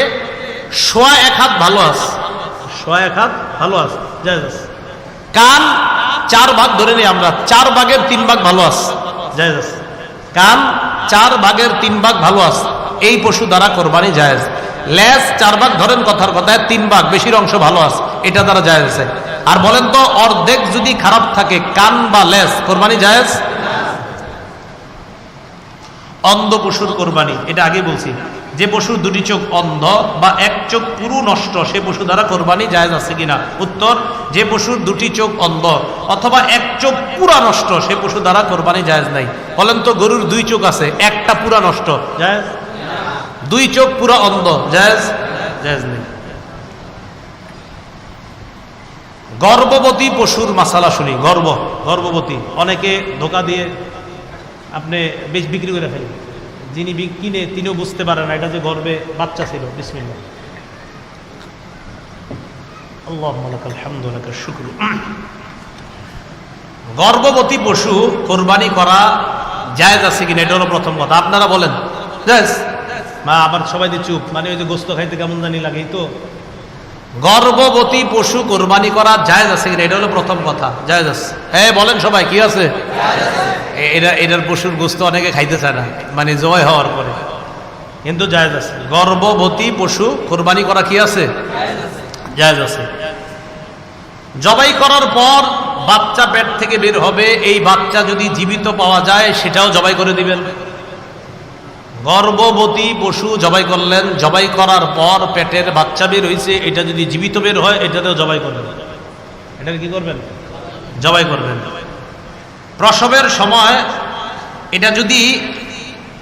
1.5 হাত ভালো আছে, 1.5 হাত ভালো আছে, যাই আছে। কান 4 ভাগ ধরে নিই আমরা, 4 ভাগের 3 ভাগ ভালো আছে, জায়েজ আছে। কান 4 ভাগের 3 ভাগ ভালো আছে, এই পশু দ্বারা কোরবানি জায়েজ। লেজ 4 ভাগ ধরেন, কথার কথায় 3 ভাগ বেশির অংশ ভালো আছে, এটা দ্বারা জায়েজ আছে। আর বলেন তো, অর্ধেক যদি খারাপ থাকে কান বা লেজ, কোরবানি জায়েজ? অন্ধ পশুর কোরবানি, এটা আগে বলছি, যে পশুর 2টি চোখ অন্ধ বা 1 চোখ পুরো নষ্ট, সে পশু দ্বারা কোরবানি জায়েজ আছে কিনা? উত্তর, যে পশুর 2টি চোখ অন্ধ অথবা 1 চোখ পুরা নষ্ট, সে পশু দ্বারা কোরবানি জায়েজ নাই। বলেন তো, গরুর 2 চোখ আছে, একটা পুরা নষ্ট, জায়েজ? 2 চোখ পুরা অন্ধ, জায়েজ? জায়েজ নেই। গর্ভবতী পশুর মাসালা শুনি। গর্ভবতী, অনেকে ধোকা দিয়ে আপনি বেশ বিক্রি করে ফেলেন, যিনি কিনে তিনিও বুঝতে পারেন না এটা যে গর্ভে বাচ্চা ছিল। বিসমিল্লাহ, আল্লাহুম্মা লাকাল হামদু ওয়া লাকাশ শুকরু। গর্ভবতী পশু কোরবানি করা জায়েজ আছে কিনা, এটা হলো প্রথম কথা। আপনারা বলেন জায়েজ? মা আবার সবাই দিয়ে চুপ, মানে ওই যে গোস্ত খাইতে কেমন জানি লাগে, এই তো। গর্ভবতী পশু কোরবানি করা জায়েজ আছে কিনা, এটা হলো প্রথম কথা। জায়েজ আছে। হ্যাঁ বলেন সবাই, কি আছে? এটার পশুর গোস্ত অনেকে খাইতে চায় না, মানে জয় হওয়ার পরে, কিন্তু জায়েজ আছে। গর্ভবতী পশু কোরবানি করা কি আছে? জায়েজ আছে। জবাই করার পর বাচ্চা পেট থেকে বের হবে, এই বাচ্চা যদি জীবিত পাওয়া যায় সেটাও জবাই করে দিবেন। গর্ভবতী পশু জবাই করলেন, জবাই করার পর পেটের বাচ্চা বের হয়েছে, এটা যদি জীবিত বের হয় এটাতেও জবাই করবেন। এটা কি করবেন? জবাই করবেন। প্রসবের সময় এটা যদি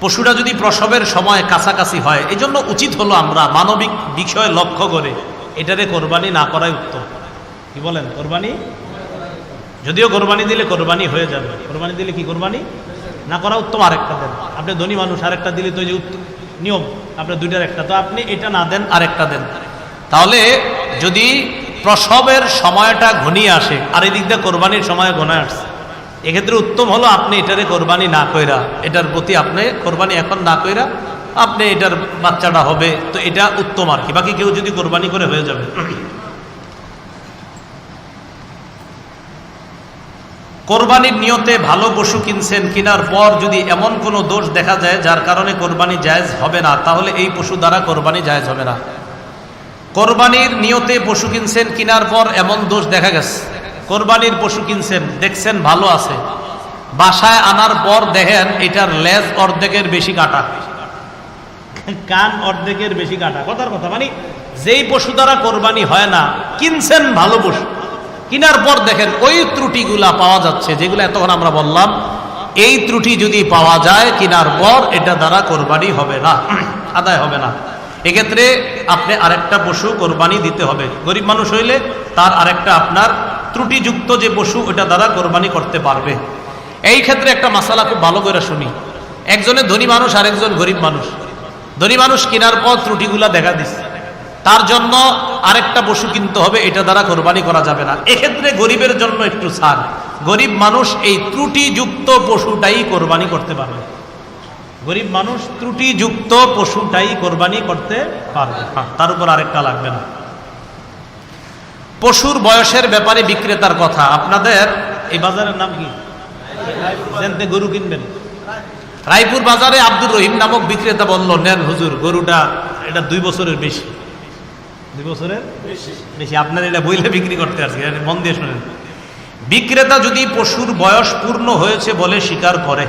পশুটা যদি প্রসবের সময় কাছাকাছি হয়, এই জন্য উচিত হলো আমরা মানবিক বিষয় লক্ষ্য করে এটারে কোরবানি না করাই উত্তম। কি বলেন? কোরবানি, যদিও কোরবানি দিলে কোরবানি হয়ে যাবে, কোরবানি দিলে কি কোরবানি না করা উত্তম। আরেকটা দেন, আপনি ধনী মানুষ, আরেকটা দিলে তো যে নিয়ম, আপনার 2টার একটা, তো আপনি এটা না দেন আরেকটা দেন। তাহলে যদি প্রসবের সময়টা ঘনিয়ে আসে আর এই দিক দিয়ে কোরবানির সময় ঘনায় আসছে, এক্ষেত্রে উত্তম হলো আপনি এটারে কোরবানি না কইরা, এটার প্রতি আপনি কোরবানি এখন না কইরা আপনি এটার বাচ্চাটা হবে, তো এটা উত্তম আর কি। বাকি কেউ যদি কোরবানি করে হয়ে যাবে। কোরবানির নিয়তে ভালো পশু কিনছেন, কেনার পর যদি এমন কোনো দোষ দেখা যায় যার কারণে কোরবানি জায়েজ হবে না, তাহলে এই পশু দ্বারা কোরবানি জায়েজ হবে না। কোরবানির নিয়তে পশু কিনছেন, কেনার পর এমন দোষ দেখা গেছে, কোরবানির পশু কিনছেন, দেখছেন ভালো আছে, বাসায় আনার পর দেখেন এটার লেজ অর্ধেকের বেশি কাটা, কান অর্ধেকের বেশি কাটা। কথার কথা, মানে যেই পশু দ্বারা কোরবানি হয় না, কিনছেন ভালো পশু, কেনার পর দেখেন ওই ত্রুটিগুলা পাওয়া যাচ্ছে, যেগুলো এতক্ষণ আমরা বললাম, এই ত্রুটি যদি পাওয়া যায় কেনার পর, এটা দ্বারা কোরবানি হবে না, আদায় হবে না। এক্ষেত্রে আপনি আরেকটা পশু কোরবানি দিতে হবে। গরিব মানুষ হইলে তার আরেকটা আপনার ত্রুটিযুক্ত যে পশু, ওটা দ্বারা কোরবানি করতে পারবে। এই ক্ষেত্রে একটা মাসালা খুব ভালো করে শুনি। একজনের ধনী মানুষ, আরেকজন গরিব মানুষ। ধনী মানুষ কেনার পর ত্রুটিগুলা দেখা দিচ্ছে, তার জন্য আরেকটা পশু কিনতে হবে, এটা দ্বারা কোরবানি করা যাবে না। এক্ষেত্রে গরিবের জন্য একটু ছাড়, গরিব মানুষ এই ত্রুটিযুক্ত পশুটাই কোরবানি করতে পারবে। গরিব মানুষ ত্রুটিযুক্ত পশুটাই কোরবানি করতে পারবে, তার উপর আরেকটা লাগবে না। পশুর বয়সের ব্যাপারে বিক্রেতার কথা। আপনাদের এই বাজারের নাম কি? গরু কিনবেন, রায়পুর বাজারে আব্দুর রহিম নামক বিক্রেতা বলল, নেন হুজুর, গরুটা এটা 2 বছরের বেশি। 2 বছরের বেশি আপনার এটা বইলে বিক্রি করতে আসছে, মন দিয়ে শোনেন। বিক্রেতা যদি পশুর বয়স পূর্ণ হয়েছে বলে স্বীকার করে,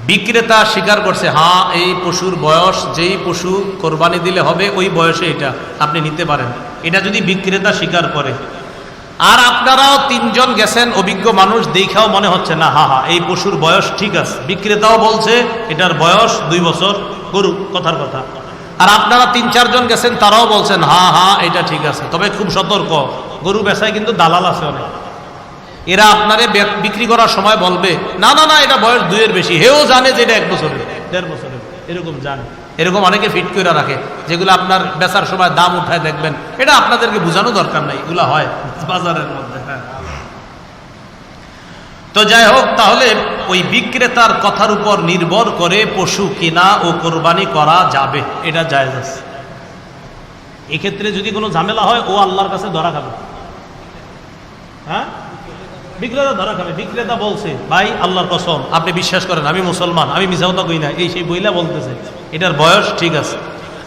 বিক্রেতা স্বীকার করছে, হ্যাঁ এই পশুর বয়স, যেই পশু কোরবানি দিলে হবে ওই বয়সে এটা আপনি নিতে পারেন, এটা যদি বিক্রেতা স্বীকার করে, আর আপনারাও 3 জন গেছেন অভিজ্ঞ মানুষ, দেখাও মনে হচ্ছে না হ্যাঁ হ্যাঁ এই পশুর বয়স ঠিক আছে, বিক্রেতাও বলছে এটার বয়স 2 বছর গরু, কথার কথা, আর আপনারা 3-4 জন গেছেন, তারাও বলছেন হ্যাঁ হ্যাঁ এটা ঠিক আছে, তবে খুব সতর্ক, গরু বেচায় কিন্তু দালাল আছে অনেক, এরা আপনারে বিক্রি করার সময় বলবে না না না এটা বয়স 2 এর বেশি, হেও জানে যে এটা 1 বছরের 1.5 বছরের, এরকম জানে, এরকম অনেকে ফিট করে রাখে, যেগুলো আপনার বেচার সময় দাম উঠায় দেখবেন, এটা আপনাদেরকে বোঝানো দরকার নাই, এগুলো হয় বাজারের মধ্যে। হ্যাঁ, তো যাই হোক, তাহলে ওই বিক্রেতার কথার উপর নির্ভর করে পশু কিনা ও কোরবানি করা যাবে, এটা জায়েজ আছে। এক্ষেত্রে যদি কোনো ঝামেলা হয়, ও আল্লাহর কাছে ধরা খাবে। হ্যাঁ, বিক্রেতা ধরা খাবে। বিক্রেতা বলছে, ভাই আল্লাহর কসম আপনি বিশ্বাস করেন আমি মুসলমান, আমি মিছা কথা কই না, এই সেই বইলা বলতেছে এটার বয়স ঠিক আছে,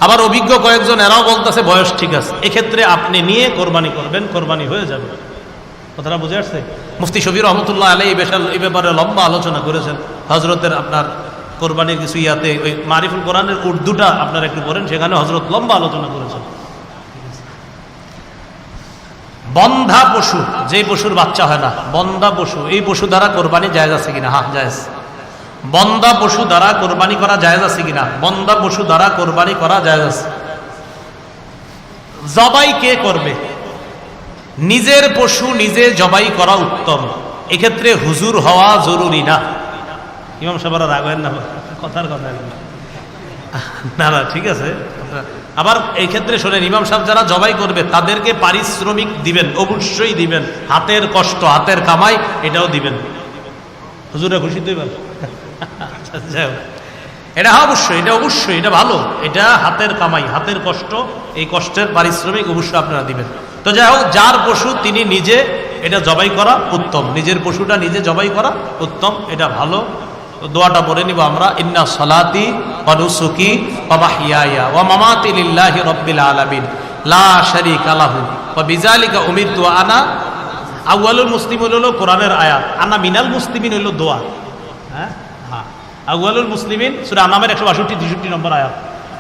আবার অভিজ্ঞ কয়েকজন এরাও বলতেছে বয়স ঠিক আছে, এক্ষেত্রে আপনি নিয়ে কোরবানি করবেন, কোরবানি হয়ে যাবে। কথাটা বুঝে আসছে? মুফতি শফি রহমতুল্লাহ আলাইহি এই ব্যাপারে লম্বা আলোচনা করেছেন। হজরতের আপনার কোরবানির কিছু ইয়াতে ওই মারিফুল কোরআনের উর্দুটা আপনারা একটু পড়েন, সেখানে হজরত লম্বা আলোচনা করেছেন। বন্ধা পশু, যে পশুর বাচ্চা হয় না, বন্ধা পশু, এই পশু দ্বারা কোরবানি জায়েজ আছে কিনা? হ্যাঁ জায়েজ। বন্ধা পশু দ্বারা কোরবানি করা জায়েজ আছে কিনা? বন্ধা পশু দ্বারা কোরবানি করা জায়েজ আছে। জবাই কে করবে? নিজের পশু নিজে জবাই করা উত্তম, এক্ষেত্রে হুজুর হওয়া জরুরি না। ইমাম সাহেবরা রাগ হয় না, কথার কথা না না, ঠিক আছে। আবার এই ক্ষেত্রে শোনেন, ইমাম সাহেব যারা জবাই করবে তাদেরকে পারিশ্রমিক দিবেন, অবশ্যই দিবেন, হাতের কষ্ট, হাতের কামাই এটাও দিবেন। হুজুরা খুশি দিবেন, এটা অবশ্যই, এটা অবশ্যই, এটা ভালো, এটা হাতের কামাই, হাতের কষ্ট, এই কষ্টের পারিশ্রমিক অবশ্যই আপনারা দিবেন। তো যাই হোক, যার পশু তিনি নিজে এটা জবাই করা উত্তম, নিজের পশুটা নিজে জবাই করা উত্তম, এটা ভালো। দোয়াটা পড়ে নিব আমরা, ইন্না সালাতি ওয়া নুসুকি ওয়া মাহইয়ায়া ওয়া মামাতি লিল্লাহি রাব্বিল আলামিন লা শারীকা লাহু ওয়া বিযালিকা উমিরতু আনা আউয়ালুল মুসলিমিন, হলো কোরআনের আয়াত, আনা মিনাল মুসলিমিন হলো দোয়া। হ্যাঁ হ্যাঁ, আউয়ালুল মুসলিমিন সূরা আনামের 162-63 নম্বর আয়াত,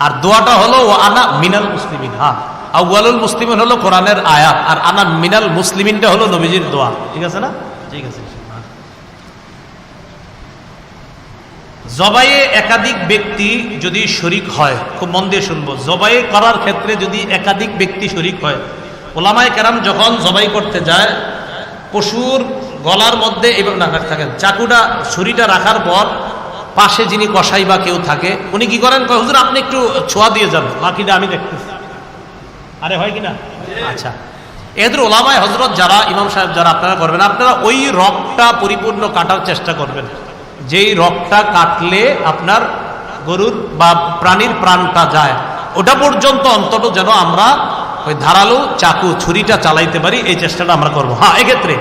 আর দোয়াটা হলো ওয়া আনা মিনাল মুসলিমিন। হ্যাঁ, আউয়ালুল মুসলিমিন হলো কোরআনের আয়াত, আর আনা মিনাল মুসলিমিনটা হলো নবীজির দোয়া। ঠিক আছে না? ঠিক আছে। জবাইয়ে একাধিক ব্যক্তি যদি শরিক হয়, খুব মন দিয়ে শুনবো, জবাই করার ক্ষেত্রে যদি একাধিক ব্যক্তি শরিক হয়, ওলামায়ে কেরাম যখন জবাই করতে যায়, পশুর গলার মধ্যে এবার না থাকেন, চাকুটা ছুরিটা রাখার পর পাশে যিনি কসাই বা কেউ থাকে, উনি কি করেন, হুজুর আপনি একটু ছোঁয়া দিয়ে যান, বাকিটা আমি দেখতেছি। আরে হয় কিনা? আচ্ছা, এদের ওলামায়ে হজরত যারা, ইমাম সাহেব যারা আপনারা করবেন, আপনারা ওই রগটা পরিপূর্ণ কাটার চেষ্টা করবেন, যেই রগটা কাটলে আপনার গরুর বা প্রাণীর প্রাণটা যায়, ওটা পর্যন্ত অন্তত যেন আমরা ওই ধারালো চাকু ছুরিটা চালাইতে পারি, এই চেষ্টাটা আমরা করবো। হ্যাঁ, এক্ষেত্রে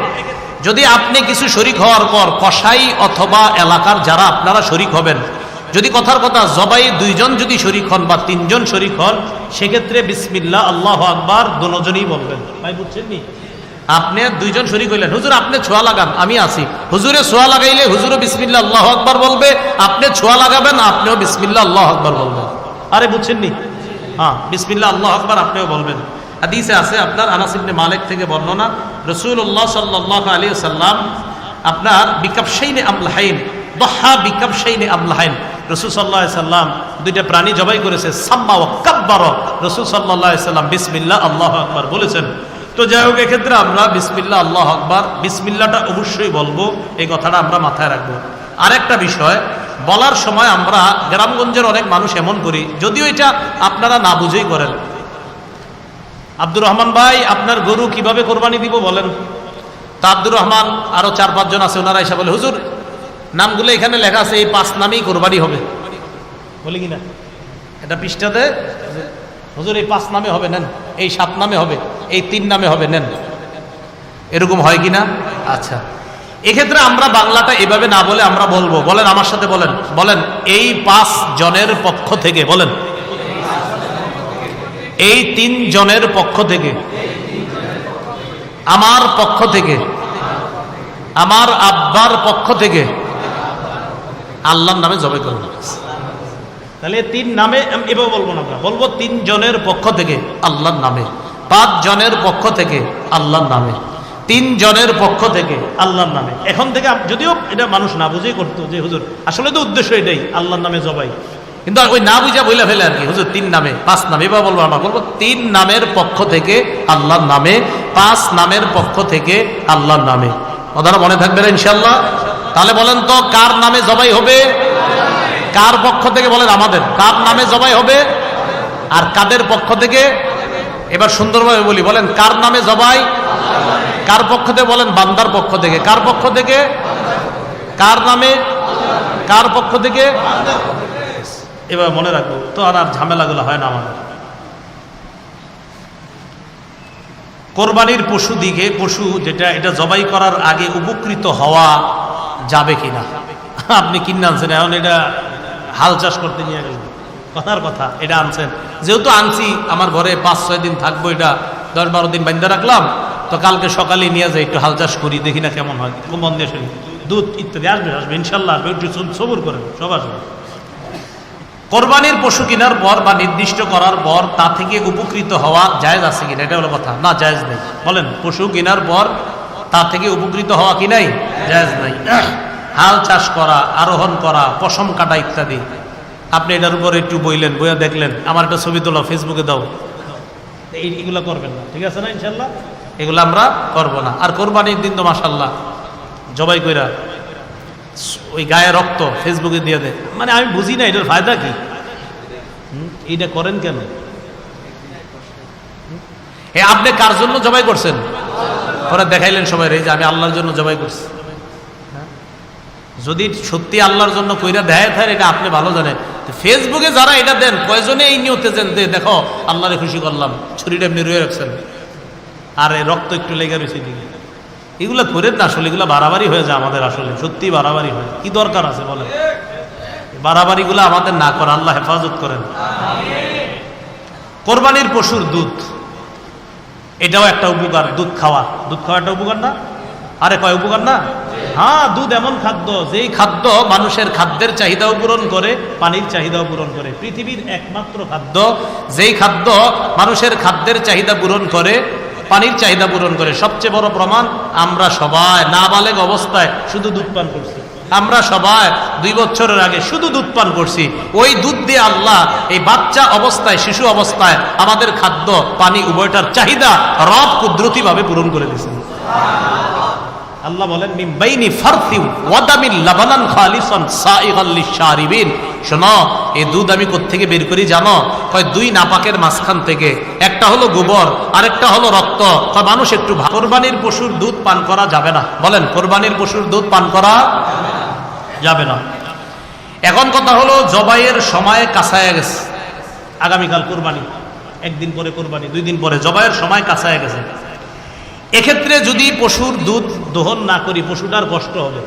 যদি আপনি কিছু শরিক হওয়ার পর কসাই অথবা এলাকার যারা আপনারা শরিক হবেন, যদি কথার কথা জবাই 2 জন যদি শরিক হন বা 3 জন শরিক হন, সেক্ষেত্রে বিসমিল্লাহ আল্লাহু আকবার দোনোজনই বলবেন। ভাই বুঝছেন নি? আপনি 2 জন শরিক হইলেন, হুজুর আপনি ছোঁয়া লাগান, আমি আছি, হুজুরে ছোঁয়া লাগাইলে হুজুরও বিসমিল্লাহ আল্লাহু আকবার বলবে, আপনি ছোঁয়া লাগাবেন, আপনিও বিসমিল্লাহ আল্লাহু আকবার বলবেন। আরে বুঝছেন নি? হ্যাঁ, বিসমিল্লাহ আল্লাহু আকবার আপনিও বলবেন। হাদিসে আছে আপনার, আনাস ইবনে মালিক থেকে বর্ণনা, রাসূলুল্লাহ সাল্লাল্লাহু আলাইহি ওয়াসাল্লাম আপনার বিকাবশাইনে আমলাহাইন, দহা বিকাবশাইনে আমলাহাইন, রাসূল সাল্লাল্লাহু আলাইহি ওয়াসাল্লাম 2টা প্রাণী জবাই করেছে, সাম্মা ওয়া কাব্বারা, রাসূল সাল্লাল্লাহু আলাইহি ওয়াসাল্লাম বিসমিল্লাহ আল্লাহু আকবার বলেছেন। তো যাই হোক, এক্ষেত্রে আমরা বিসমিল্লাহ আল্লাহু আকবার, বিসমিল্লাহটা অবশ্যই বলবো, এই কথাটা আমরা মাথায় রাখবো। আরেকটা বিষয়, বলার সময় আমরা গ্রামগঞ্জের অনেক মানুষ এমন করি, যদিও এটা আপনারা না বুঝেই করেন, আব্দুর রহমান ভাই আপনার গরু কিভাবে কোরবানি দিব বলেন। তা আব্দুর রহমান আরো 4-5 জন আছে, ওনারা এসে বলে, হুজুর নামগুলো এখানে লেখা আছে, এই 5 নামেই কোরবানি হবে, বলি কিনা? এটা পৃষ্ঠাতে, হুজুর এই 5 নামে হবে, নেন, এই 7 নামে হবে, এই 3 নামে হবে, নেন, এরকম হয় কিনা? আচ্ছা, এক্ষেত্রে আমরা বাংলাটা এভাবে না বলে আমরা বলবো, বলেন আমার সাথে বলেন, বলেন এই 5 জনের পক্ষ থেকে, বলেন এই 3 জনের পক্ষ থেকে, আমার পক্ষ থেকে, আমার আব্বার পক্ষ থেকে আল্লাহর নামে জবাই করব। তাহলে 3 নামে এভাবে বলবো না, আমরা বলবো 3 জনের পক্ষ থেকে আল্লাহর নামে, 5 জনের পক্ষ থেকে আল্লাহর নামে, 3 জনের পক্ষ থেকে আল্লাহর নামে। এখন থেকে যদিও এটা মানুষ না বুঝেই করতো যে হুজুর আসলে তো উদ্দেশ্য এটাই আল্লাহর নামে জবাই, কিন্তু ওই না বুঝা বইলা ফেলে আর কি, হুজুর 3 নামে 5 নামে এবার বলবো, আমরা বলবো 3 নামের পক্ষ থেকে আল্লাহর নামে, 5 নামের পক্ষ থেকে আল্লাহর নামে। কথাটা মনে থাকবে না ইনশাআল্লাহ? তাহলে বলেন তো কার নামে জবাই হবে? কার পক্ষ থেকে? বলেন আমাদের। কার নামে জবাই হবে আর কাদের পক্ষ থেকে? এবার সুন্দরভাবে বলি, বলেন কার নামে জবাই? কার পক্ষ থেকে? বলেন বান্দার পক্ষ থেকে। কার পক্ষ থেকে? কার নামে? কার পক্ষ থেকে? এবার মনে রাখবো তো, আর ঝামেলাগুলো হয় না আমাদের। কোরবানির পশু দিকে, পশু যেটা, এটা জবাই করার আগে উপকৃত হওয়া যাবে কিনা? আপনি কিনে আনছেন, এখন এটা হাল চাষ করতে নিয়ে গেলেন, কথার কথা এটা আনছেন, যেহেতু আনছি আমার ঘরে 5-6 দিন থাকবো, এটা 10-12 দিন বান্ধা রাখলাম, তো কালকে সকালে নিয়ে যাই একটু হাল চাষ করি, দেখি না কেমন হয়, মন দিয়ে শুনি, দুধ ইত্যাদি আসবে ইনশাল্লাহ, আসবে, একটু সবুর করেন, সব আসবে। কোরবানির পশু কেনার পর বা নির্দিষ্ট করার পর তা থেকে উপকৃত হওয়া জায়েজ আছে কিনা, এটা হলো কথা। না, জায়েজ নেই। বলেন পশু কেনার পর তা থেকে উপকৃত হওয়া কি নাই? জায়েজ নাই। হাল চাষ করা, আরোহণ করা, পশম কাটা ইত্যাদি, আপনি এটার উপর একটু বইলেন, বইয়া দেখলেন, আমার একটা ছবি তোলা ফেসবুকে দাও, এইগুলো করবেন না, ঠিক আছে না ইনশাল্লাহ? এগুলো আমরা করব না। আর কোরবানির দিন তো মাশাআল্লাহ জবাই কইরা ওই গায়ে রক্ত ফেসবুকে দিয়ে দেয়, মানে আমি বুঝি না এটার ফায়দা কি, এইটা করেন কেন? আপনি কার জন্য জবাই করছেন? পরে দেখাইলেন সবাই এই যে আমি আল্লাহর জন্য জবাই করছি। যদি সত্যি আল্লাহর জন্য কইরা দেয় থাকে, এটা আপনি ভালো জানেন। ফেসবুকে যারা এটা দেন, কয়জনে এই নিয়তে দেন যে দেখো আল্লাহরে খুশি করলাম, ছুরিটা এমনি রয়ে রাখছেন আর এই রক্ত একটু লেগে রয়েছে দিকে, এগুলো করেন না। আসলে এগুলো বাড়াবাড়ি হয়ে যায় আমাদের, আসলে সত্যি বাড়াবাড়ি হয়। কি দরকার আছে বলেন? বাড়াবাড়িগুলো আমাদের না করা, আল্লাহ হেফাজত করেন। কোরবানির পশুর দুধ, এটাও একটা উপকার। দুধ খাওয়া একটা উপকার না? আরে কয় উপকার না? হ্যাঁ, দুধ এমন খাদ্য, যেই খাদ্য মানুষের খাদ্যের চাহিদাও পূরণ করে, পানির চাহিদাও পূরণ করে। পৃথিবীর একমাত্র খাদ্য যেই খাদ্য মানুষের খাদ্যের চাহিদা পূরণ করে, পানির চাহিদা পূরণ করে। সবচেয়ে বড় প্রমাণ, আমরা সবাই নাবালেগ অবস্থায় শুধু দুধ পান করছি। আমরা সবাই 2 বছরের আগে শুধু দুধ পান করছি। ওই দুধ দিয়ে আল্লাহ এই বাচ্চা অবস্থায়, শিশু অবস্থায় আমাদের খাদ্য পানি উভয়টার চাহিদা রব কুদরতি ভাবে পূরণ করে দিয়েছেন। আল্লাহ বলেন মিন বাইনি ফারথিন ওয়া দামিন লাবানান খালিসান সাইগাল লিশারিবিন। শোনো, এই দুধ আমি কোত্থেকে বের করি জানো? কয় 2 নাপাকের মাঝখান থেকে, একটা হলো গোবর, আরেকটা হলো রক্ত। কয় মানুষ একটু কোরবানির পশুর দুধ পান করা যাবে না। বলেন কোরবানির পশুর দুধ পান করা যাবে না। এখন কথা হলো, জবাইয়ের সময় কাছায় গেছে, আগামীকাল কোরবানি, 1 দিন পরে কোরবানি, 2 দিন পরে জবাইয়ের সময় কাছায় গেছে। এক্ষেত্রে যদি পশুর দুধ দহন না করি, পশুটার কষ্ট হবে।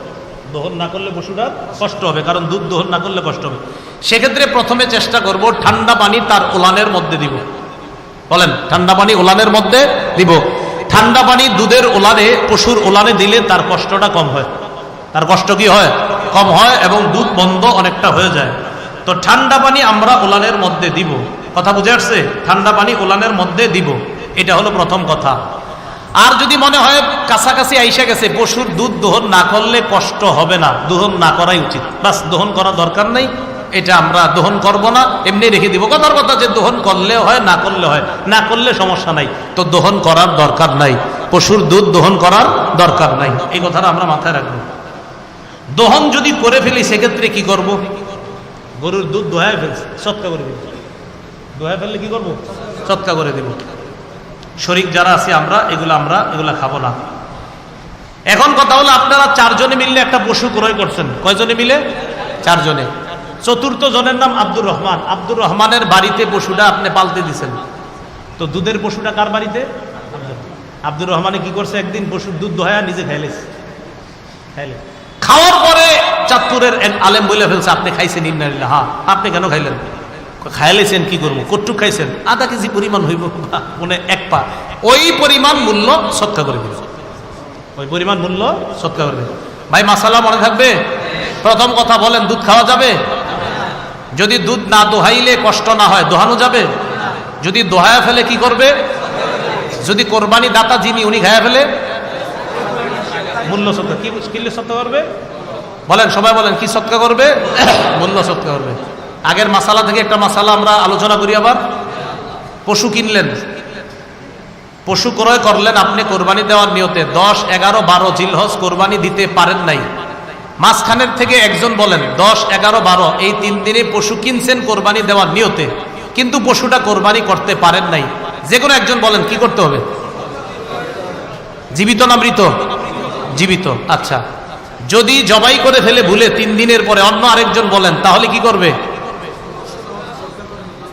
দহন না করলে পশুটার কষ্ট হবে, কারণ দুধ দহন না করলে কষ্ট হবে। সেক্ষেত্রে প্রথমে চেষ্টা করব ঠান্ডা পানি তার ওলানের মধ্যে দিব। বলেন ঠান্ডা পানি ওলানের মধ্যে দিব। ঠান্ডা পানি দুধের ওলানে, পশুর ওলানে দিলে তার কষ্টটা কম হয়। তার কষ্ট কি হয়? কম হয়, এবং দুধ বন্ধ অনেকটা হয়ে যায়। তো ঠান্ডা পানি আমরা ওলানের মধ্যে দিব। কথা বুঝে আসছে? ঠান্ডা পানি ওলানের মধ্যে দিব, এটা হলো প্রথম কথা। আর যদি মনে হয় কাছাকাছি আইসা গেছে, পশুর দুধ দহন না করলে কষ্ট হবে না, দহন না করাই উচিত, বাস দহন করা দরকার নাই, এটা আমরা দহন করব না, এমনি রেখে দিব। কথার কথা যে দহন করলে হয়, না করলে হয়, না করলে সমস্যা নাই, তো দহন করার দরকার নাই, পশুর দুধ দহন করার দরকার নাই, এই কথাটা আমরা মাথায় রাখবো। দহন যদি করে ফেলি, সেক্ষেত্রে কি করব? গরুর দুধ দোহায় ফেলছি, সৎকা করে দিব। দোহায় ফেললে কি করব? সৎকা করে দিব। শরীক যারা আছে আমরা এগুলা খাবো না। এখন কথা হলো, আপনারা 4 জনে মিললে একটা পশু ক্রয় করছেন। কয়জনে মিলে? 4 জনে। চতুর্থ জনের নাম আব্দুর রহমান। আব্দুর রহমানের বাড়িতে পশুটা আপনি পালতে দিছেন। তো দুধের পশুটা কার বাড়িতে? আব্দুর রহমানে কি করছে, একদিন পশুর দুধ দোহায়া নিজে খাইলেছে। খাইলেন। খাওয়ার পরে চাঁদপুরের এক আলেম বলে ফেলছে, আপনি খাইছেন? ইন্নালিল্লাহ। হ্যাঁ। আপনি কেন খাইলেন? খাইলেছেন কি করবো? কটুক খাইছেন? আধা কেজি পরিমাণ হইব, মানে এক পা। ওই পরিমাণ মূল্য সৎকা করে দিবে, ওই পরিমাণ মূল্য সৎকা করবে। ভাই মাসালা মনে থাকবে? প্রথম কথা বলেন, দুধ খাওয়া যাবে? যদি দুধ না দোহাইলে কষ্ট না হয়, দোহানো যাবে? যদি দোহায়া ফেলে কি করবে? যদি কোরবানি দাতা যিনি উনি খায়া ফেলে, মূল্য সৎকা। কি কিনলে সৎকা করবে? বলেন, সবাই বলেন, কি সৎকা করবে? মূল্য সৎকা করবে। আগের মাসালা থেকে একটা মাসালা আমরা আলোচনা করি আবার। পশু কিনলেন, পশু ক্রয় করলেন আপনি কোরবানি দেওয়ার নিয়তে, 10, 11, 12 জিলহজ কোরবানি দিতে পারেন নাই। মাঝখানের থেকে একজন বলেন 10, 11, 12 এই 3 দিনে পশু কিনছেন কোরবানি দেওয়ার নিয়তে, কিন্তু পশুটা কোরবানি করতে পারেন নাই। যে কোনো একজন বলেন কি করতে হবে? জীবিত না মৃত? জীবিত। আচ্ছা, যদি জবাই করে ফেলে ভুলে 3 দিনের পরে অন্য আরেকজন বলেন, তাহলে কি করবে?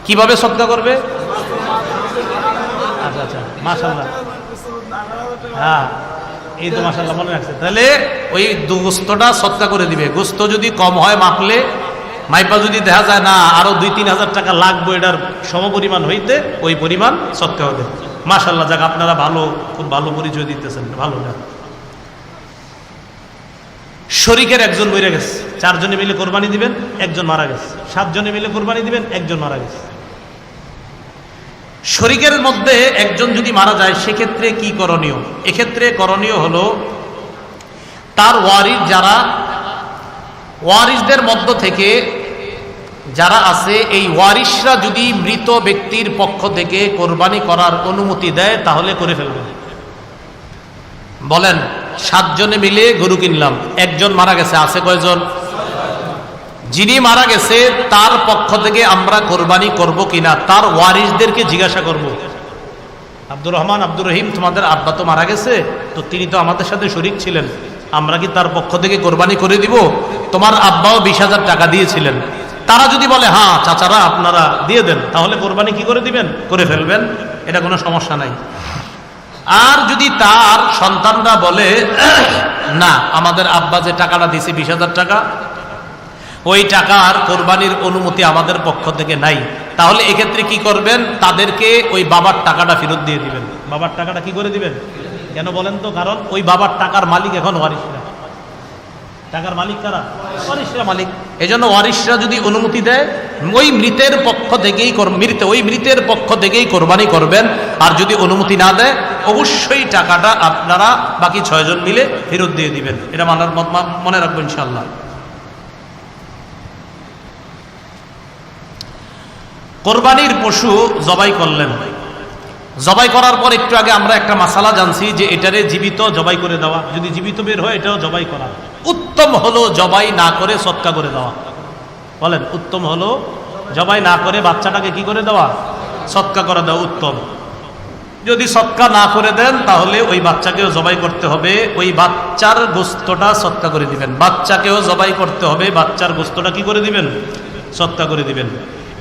কিভাবে সদকা করবে? আচ্ছা আচ্ছা, মাশাআল্লাহ। হ্যাঁ, এই তো মাশাআল্লাহ মনে রাখছে। তাহলে ওই গোস্তটা সদকা করে দিবে। গোস্ত যদি কম হয় মাপলে, মাইপা যদি দেখা যায় না আরো 2-3 হাজার টাকা লাগবে এটার সমপরিমাণ হইতে, ওই পরিমাণ সদকা হবে। মাশাআল্লাহ, যাক আপনারা ভালো, খুব ভালো পরিচয় দিতেছেন, ভালো না। শরীকের একজন মরে গেছে, 4 জনে মিলে কোরবানি দিবেন, একজন মারা গেছে। 7 জনে মিলে কোরবানি দিবেন, একজন মারা গেছে। শরীকের মধ্যে একজন যদি মারা যায়, সেক্ষেত্রে কি করণীয়? এক্ষেত্রে করণীয় হলো, তার ওয়ারিস যারা, ওয়ারিসদের মধ্য থেকে যারা আছে, এই ওয়ারিসরা যদি মৃত ব্যক্তির পক্ষ থেকে কোরবানি করার অনুমতি দেয়, তাহলে করে ফেলবেন। বলেন, 7 জনে মিলে গরু কিনলাম, একজন মারা গেছে, আছে কয়জন? যিনি মারা গেছে তার পক্ষ থেকে আমরা কোরবানি করব কিনা, তার ওয়ারিসদেরকে জিজ্ঞাসা করব। আব্দুর রহমান, আব্দুর রহিম, তোমাদের আব্বা তো মারা গেছে, তো তিনি তো আমাদের সাথে শরীক ছিলেন, আমরা কি তার পক্ষ থেকে কোরবানি করে দিব? তোমার আব্বাও 20,000 টাকা দিয়েছিলেন। তারা যদি বলে হ্যাঁ চাচারা আপনারা দিয়ে দেন, তাহলে কোরবানি কি করে দিবেন? করে ফেলবেন, এটা কোনো সমস্যা নাই। আর যদি তার সন্তানরা বলে না, আমাদের আব্বা যে টাকাটা দিয়েছে 20,000 টাকা, ওই টাকার কোরবানির অনুমতি আমাদের পক্ষ থেকে নাই, তাহলে এক্ষেত্রে কি করবেন? তাদেরকে ওই বাবার টাকাটা ফেরত দিয়ে দিবেন। বাবার টাকাটা কি করে দিবেন? কেন বলেন তো? কারণ ওই বাবার টাকার মালিক এখন ওয়ারিসরা। টাকার মালিক কারা? ওয়ারিসরা মালিক। এজন্য ওয়ারিসরা যদি অনুমতি দেয়, ওই মৃতের পক্ষ থেকেই ওই মৃতের পক্ষ থেকেই কোরবানি করবেন। আর যদি অনুমতি না দেয়, অবশ্যই টাকাটা আপনারা বাকি 6 জন মিলে ফেরত দিয়ে দিবেন। এটা মানার মনে রাখবেন ইনশাআল্লাহ। কোরবানির পশু জবাই করলেন, জবাই করার পর একটু আগে আমরা একটা মাসালা জানছি যে এটারে জীবিত জবাই করে দেওয়া। যদি জীবিত বের হয়, এটাও জবাই করা। উত্তম হলো জবাই না করে সৎকা করে দেওয়া। বলেন, উত্তম হলো জবাই না করে বাচ্চাটাকে কি করে দেওয়া? সৎকা করে দেওয়া উত্তম। যদি সৎকা না করে দেন, তাহলে ওই বাচ্চাকেও জবাই করতে হবে, ওই বাচ্চার গোস্তটা সৎকা করে দিবেন। বাচ্চাকেও জবাই করতে হবে, বাচ্চার গোস্তটা কি করে দিবেন? সৎকা করে দিবেন।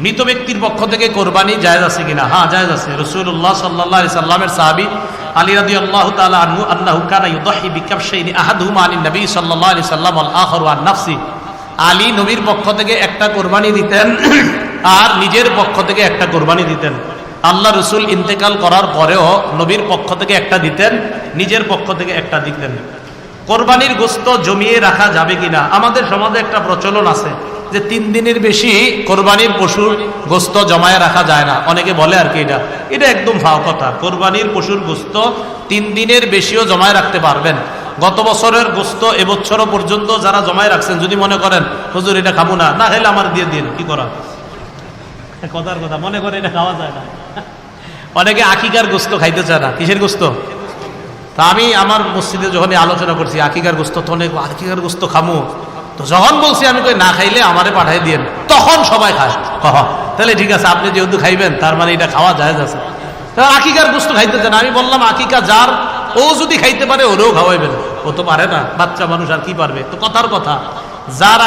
মৃত ব্যক্তির পক্ষ থেকে কোরবানি জায়েজ আছে কিনা? হ্যাঁ, জায়েজ আছে। রাসূলুল্লাহ সাল্লাল্লাহু আলাইহি সাল্লামের সাহাবী আলী রাদিয়াল্লাহু তাআলা আনহু আন্নাহু কানা ইউদাহি বিকাবশাইনি আহাদুহুমা আনিন নবী সাল্লাল্লাহু আলাইহি সাল্লাম ওয়াল আখারু আন নাফসি। আলী নবীর পক্ষ থেকে একটা কোরবানি দিতেন, আর নিজের পক্ষ থেকে একটা কোরবানি দিতেন। আল্লাহ রাসূল ইন্তেকাল করার পরেও নবীর পক্ষ থেকে একটা দিতেন, নিজের পক্ষ থেকে একটা দিতেন। কোরবানির গোশত জমিয়ে রাখা যাবে কিনা? আমাদের সমাজে একটা প্রচলন আছে যে 3 দিনের বেশি কোরবানির পশুর গোশত জমায়ে রাখা যায় না। অনেকে বলে আর কি, এটা একদম ফাও কথা। কোরবানির পশুর গোশত 3 দিনের বেশিও জমায়ে রাখতে পারবেন। গত বছরের গোশত এবছরও পর্যন্ত যারা জমায়ে রাখছেন, যদি মনে করেন হুজুর এটা খাবো না, না খেলে আমার দিয়ে দিন, কি করা? কথার কথা, মনে করে এটা খাওয়া যায় না। অনেকে আকিকার গোশত খাইতে চায় না। কিসের গোশত? তা আমি আমার মসজিদে যখন আলোচনা করছি আকিকার গোশত, তো অনেক আকিকার গোশত খামু, তো যখন বলছি আমি কই না খাইলে আমারে পাঠাই দিয়েন, তখন সবাই খায়। তাহলে ঠিক আছে, আপনি যেহেতু খাইবেন তার মানে এটা খাওয়া যায় আছে। আকিকার গোশত খাইতে চান, আমি বললাম আকিকা যার, ও যদি খাইতে পারে ওরেও খাওয়াইবেন। ও তো পারে না, বাচ্চা মানুষ আর কি পারবে? তো কথার কথা, যার